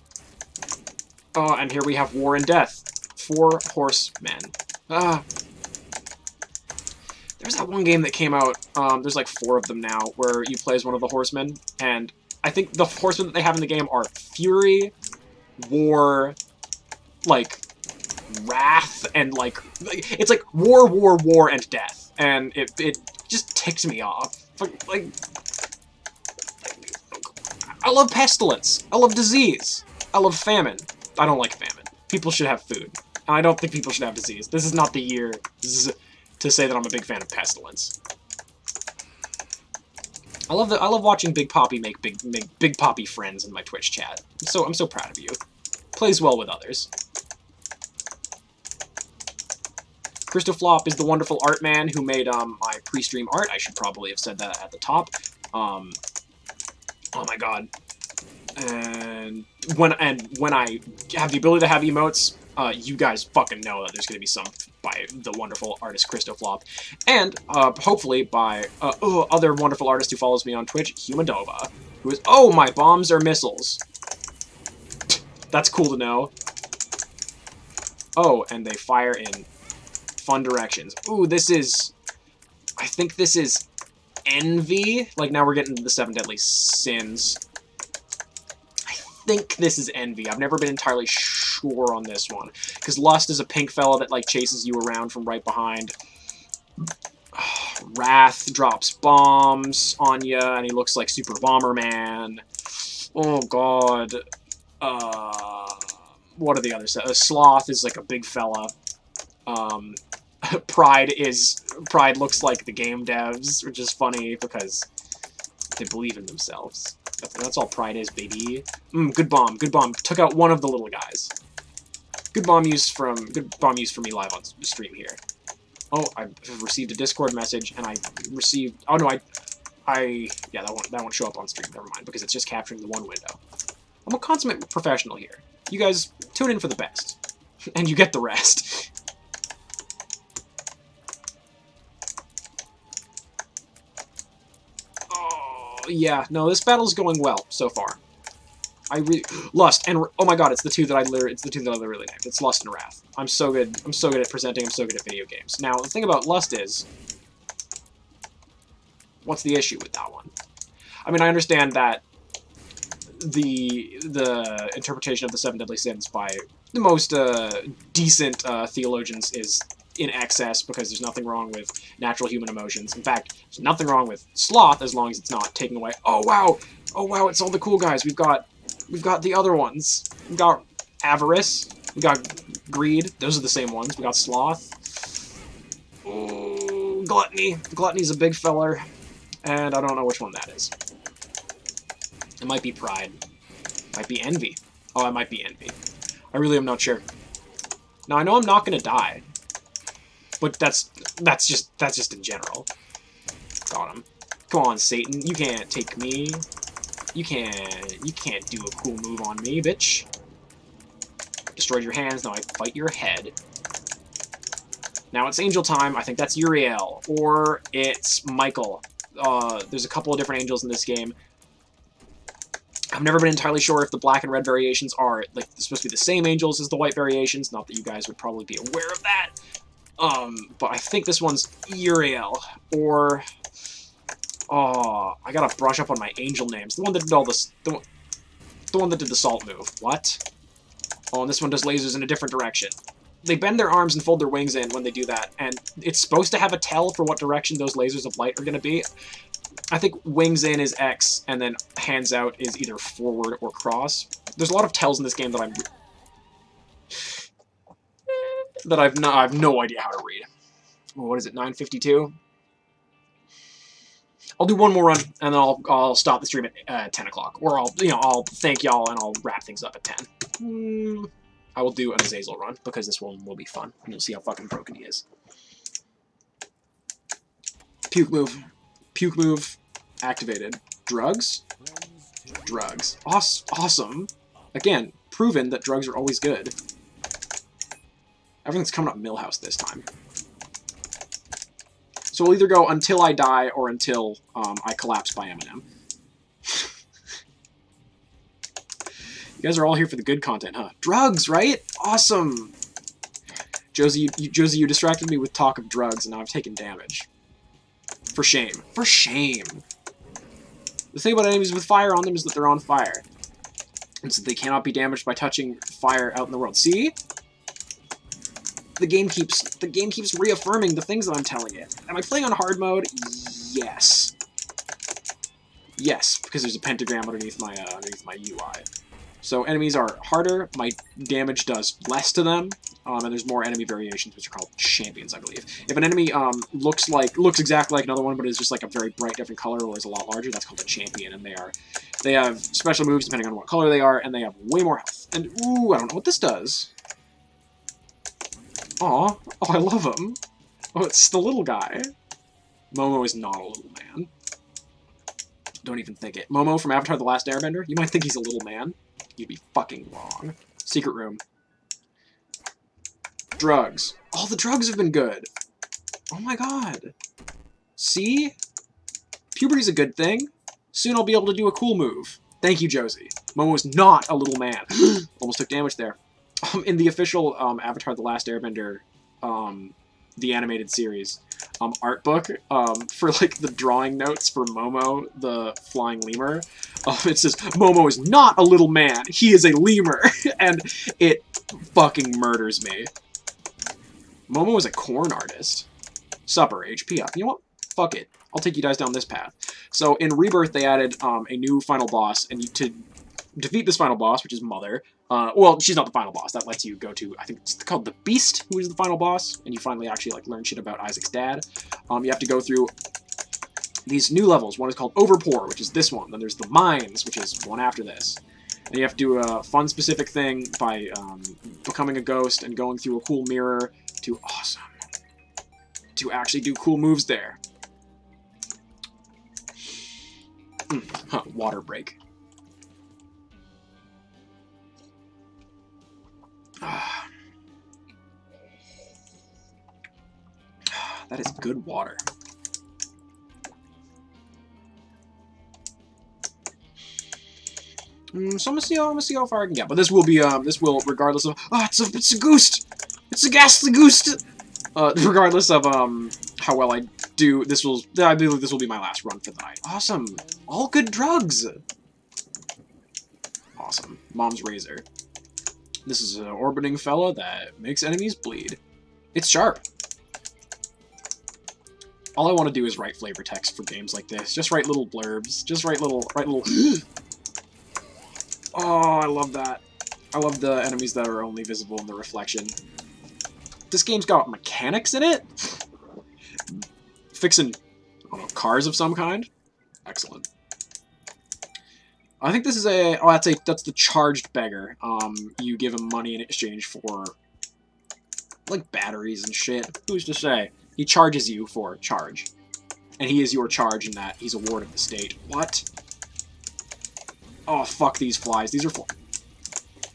Oh, and here we have War and Death. 4 horsemen. There's that one game that came out, there's like 4 of them now, where you play as one of the horsemen, and I think the horsemen that they have in the game are Fury, War, like, Wrath, and like it's like War, and Death, and it just ticks me off. Like, I love pestilence. I love disease. I love famine. I don't like famine. People should have food. And I don't think people should have disease. This is not the year to say that I'm a big fan of pestilence. I love watching Big Poppy make Big Poppy friends in my Twitch chat. I'm so proud of you. Plays well with others. Christoflop is the wonderful art man who made my pre-stream art. I should probably have said that at the top. Oh my god. And when I have the ability to have emotes, you guys fucking know that there's going to be some by the wonderful artist Christoflop. And hopefully by other wonderful artist who follows me on Twitch, Humadova, who is, oh, my bombs are missiles. That's cool to know. Oh, and they fire in fun directions. Ooh, this is, I think this is Envy. Like, now we're getting to the 7 deadly sins. I think this is Envy. I've never been entirely sure on this one. Because Lust is a pink fella that, like, chases you around from right behind. Wrath drops bombs on you, and he looks like Super Bomberman. Oh, God. What are the others? Sloth is, like, a big fella. Pride looks like the game devs, which is funny because they believe in themselves. That's all Pride is, baby. Good bomb, good bomb. Took out one of the little guys. Good bomb use for me live on stream here. Oh, I received a Discord message, and I received. Oh no, yeah, that won't show up on stream. Never mind, because it's just capturing the one window. I'm a consummate professional here. You guys tune in for the best, and you get the rest. Yeah, no, this battle's going well so far. Lust and oh my god, it's the two that I literally named. It's Lust and Wrath. I'm so good at presenting. I'm so good at video games. Now the thing about Lust is, what's the issue with that one? I mean, I understand that the interpretation of the 7 deadly sins by the most decent theologians is in excess, because there's nothing wrong with natural human emotions. In fact, there's nothing wrong with sloth as long as it's not taking away. Oh wow, it's all the cool guys. We've got the other ones. We've got avarice. We got greed. Those are the same ones. We got sloth. Gluttony. Gluttony's a big feller, and I don't know which one that is. It might be Pride. Might be Envy. Oh, it might be Envy. I really am not sure. Now, I know I'm not gonna die, but that's just in general. Got him. Come on, Satan. You can't take me. You can't do a cool move on me, bitch. Destroyed your hands, now I fight your head. Now it's Angel time. I think that's Uriel. Or it's Michael. There's a couple of different angels in this game. I've never been entirely sure if the black and red variations are like supposed to be the same angels as the white variations. Not that you guys would probably be aware of that. But I think this one's Uriel. Or... Oh, I gotta brush up on my angel names. The one that did all this... The one that did the salt move. What? Oh, and this one does lasers in a different direction. They bend their arms and fold their wings in when they do that, and it's supposed to have a tell for what direction those lasers of light are going to be. I think wings in is X, and then hands out is either forward or cross. There's a lot of tells in this game that I have no idea how to read. What is it, 9:52? I'll do one more run, and then I'll stop the stream at 10 o'clock. Or I'll thank y'all, and I'll wrap things up at 10. I will do an Azazel run, because this one will be fun, and you'll see how fucking broken he is. Puke move. Puke move. Activated. Drugs? Drugs. Awesome. Again, proven that drugs are always good. Everything's coming up Millhouse this time. So we'll either go until I die or until I collapse by Eminem. You guys are all here for the good content, huh? Drugs, right? Awesome! Josie, you distracted me with talk of drugs, and now I've taken damage. For shame. For shame! The thing about enemies with fire on them is that they're on fire. And so they cannot be damaged by touching fire out in the world. See? The game keeps reaffirming the things that I'm telling it. Am I playing on hard mode? Yes. Yes, because there's a pentagram underneath my UI. So enemies are harder, my damage does less to them, and there's more enemy variations, which are called champions, I believe. If an enemy looks exactly like another one, but is just like a very bright different color or is a lot larger, that's called a champion, and they have special moves depending on what color they are, and they have way more health. And ooh, I don't know what this does. Aw, oh, I love him. Oh, it's the little guy. Momo is not a little man. Don't even think it. Momo from Avatar: The Last Airbender? You might think he's a little man. You'd be fucking wrong. Secret room. Drugs. All the drugs have been good. Oh my god. See? Puberty's a good thing. Soon I'll be able to do a cool move. Thank you, Josie. Momo's not a little man. Almost took damage there. In the official Avatar: The Last Airbender, the animated series, art book, for like the drawing notes for Momo, the flying lemur, it says, Momo is not a little man, he is a lemur, and it fucking murders me. Momo is a corn artist. Supper, HP up. You know what? Fuck it. I'll take you guys down this path. So in Rebirth, they added a new final boss, and to defeat this final boss, which is Mother, well, she's not the final boss. That lets you go to, I think it's called the Beast, who is the final boss, and you finally actually like learn shit about Isaac's dad. You have to go through these new levels. One is called Overpour, which is this one. Then there's the Mines, which is one after this. And you have to do a fun specific thing by becoming a ghost and going through a cool mirror to to actually do cool moves there. Water break. That is good water. So I'm gonna see how far I can get. But this will be regardless of it's a goose! It's a ghastly goose! Regardless of how well I do, I believe this will be my last run for the night. Awesome! All good drugs! Awesome. Mom's razor. This is an orbiting fella that makes enemies bleed. It's sharp. All I want to do is write flavor text for games like this. Just write little blurbs. Just write little... Oh, I love that. I love the enemies that are only visible in the reflection. This game's got mechanics in it fixing, I don't know, cars of some kind. Excellent. I think this is a... Oh, that's the charged beggar. You give him money in exchange for, like, batteries and shit. Who's to say? He charges you for charge. And he is your charge in that he's a ward of the state. What? Oh, fuck these flies. These are flies.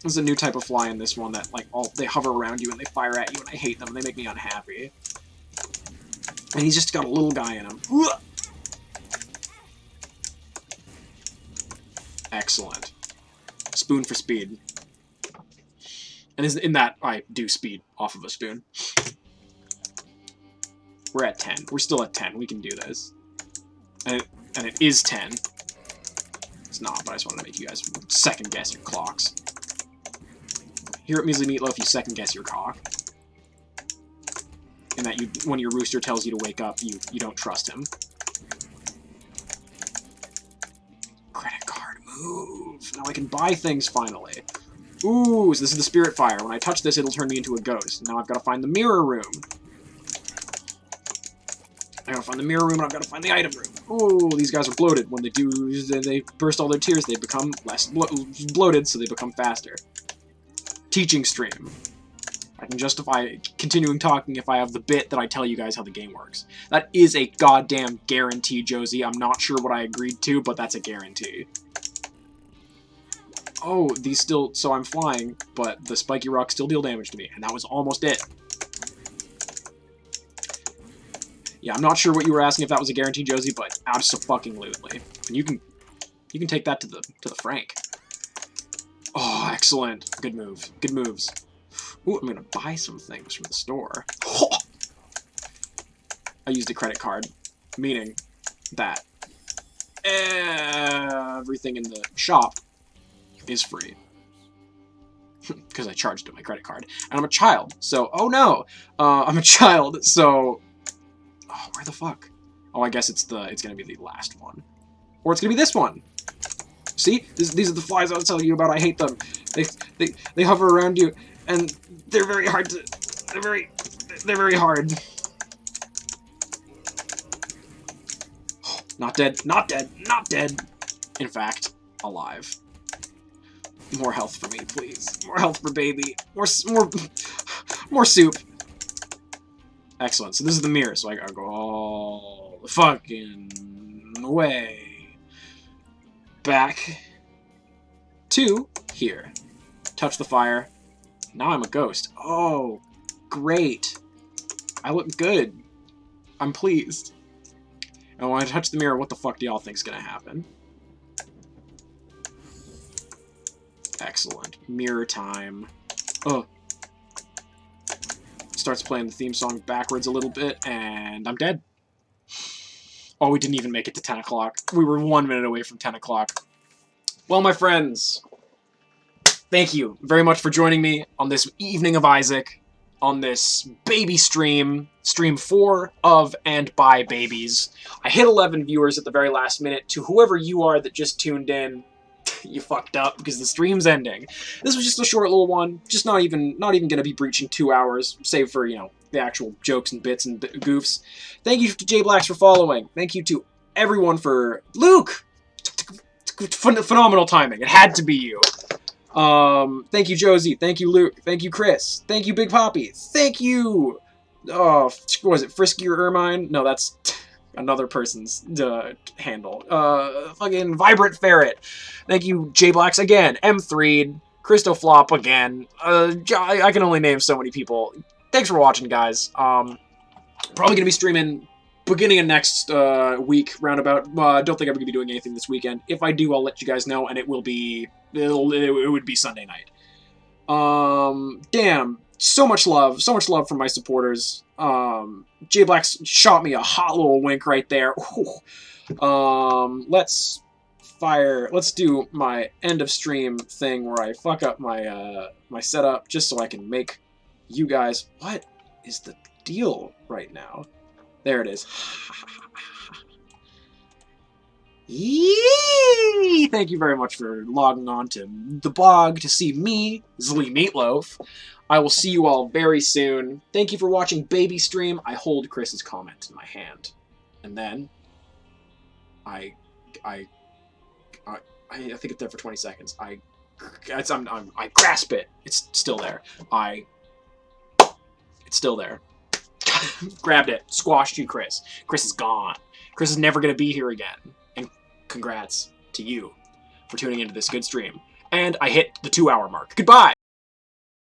There's a new type of fly in this one that, like, they hover around you and they fire at you, and I hate them, and they make me unhappy. And he's just got a little guy in him. Excellent. Spoon for speed. And in that, I do speed off of a spoon. We're at 10. We're still at 10. We can do this. And it is 10. It's not, but I just want to make you guys second-guess your clocks. Here at Measly Meatloaf, you second-guess your cock. In that when your rooster tells you to wake up, you don't trust him. Credit card move. Now I can buy things, finally. Ooh, so this is the spirit fire. When I touch this, it'll turn me into a ghost. Now I've got to find the mirror room. I gotta find the mirror room, and I've got to find the item room. Oh, these guys are bloated. When they burst all their tears, they become less bloated, so they become faster. Teaching stream. I can justify continuing talking if I have the bit that I tell you guys how the game works. That is a goddamn guarantee, Josie. I'm not sure what I agreed to, but that's a guarantee. Oh, these still... So I'm flying, but the spiky rocks still deal damage to me, and that was almost it. Yeah, I'm not sure what you were asking if that was a guarantee, Josie, but abso-fucking-lutely. And you can take that to the Frank. Oh, excellent. Good move. Good moves. Ooh, I'm gonna buy some things from the store. I used a credit card, meaning that everything in the shop is free. Because I charged it my credit card. And I'm a child, so... Oh no! I'm a child, so... Oh, where the fuck? Oh, I guess it's gonna be the last one. Or it's gonna be this one! See? These are the flies I was telling you about. I hate them. They hover around you, and they're very hard to... They're very hard. Not dead. Not dead. Not dead. In fact, alive. More health for me, please. More health for baby. More soup. Excellent. So this is the mirror, so I gotta go all the fucking way back to here. Touch the fire. Now I'm a ghost. Oh, great. I look good. I'm pleased. And when I touch the mirror, what the fuck do y'all think's gonna happen? Excellent. Mirror time. Oh. Starts playing the theme song backwards a little bit, and I'm dead. Oh, we didn't even make it to 10 o'clock. We were 1 minute away from 10 o'clock. Well, my friends, thank you very much for joining me on this Evening of Isaac, on this baby stream, stream 4 of and by babies. I hit 11 viewers at the very last minute. To whoever you are that just tuned in, you fucked up because the stream's ending. This was just a short little one, just not even gonna be breaching 2 hours, save for, you know, the actual jokes and bits and goofs. Thank you to JBlacks for following. Thank you to everyone for... Luke! Phenomenal timing. It had to be you. Thank you, Josie. Thank you, Luke. Thank you, Chris. Thank you, Big Poppy. Thank you... Oh, what was it? Frisky or Ermine? No, that's... another person's handle. Fucking Vibrant Ferret. Thank you, JBlacks again. M3, Christoflop again. I can only name so many people. Thanks for watching, guys. Probably gonna be streaming beginning of next week, roundabout. Don't think I'm gonna be doing anything this weekend. If I do, I'll let you guys know, and it will be... It would be Sunday night. Damn. So much love from my supporters. JBlacks shot me a hot little wink right there. Let's do my end of stream thing where I fuck up my my setup just so I can make you guys... What is the deal right now? There it is. Yee! Thank you very much for logging on to the blog to see me, Measly Meatloaf. I will see you all very soon. Thank you for watching Baby Stream. I hold Chris's comment in my hand. And then I think it's there for 20 seconds. I grasp it. It's still there. It's still there. Grabbed it. Squashed you, Chris. Chris is gone. Chris is never going to be here again. And congrats to you for tuning into this good stream. And I hit the 2-hour mark. Goodbye!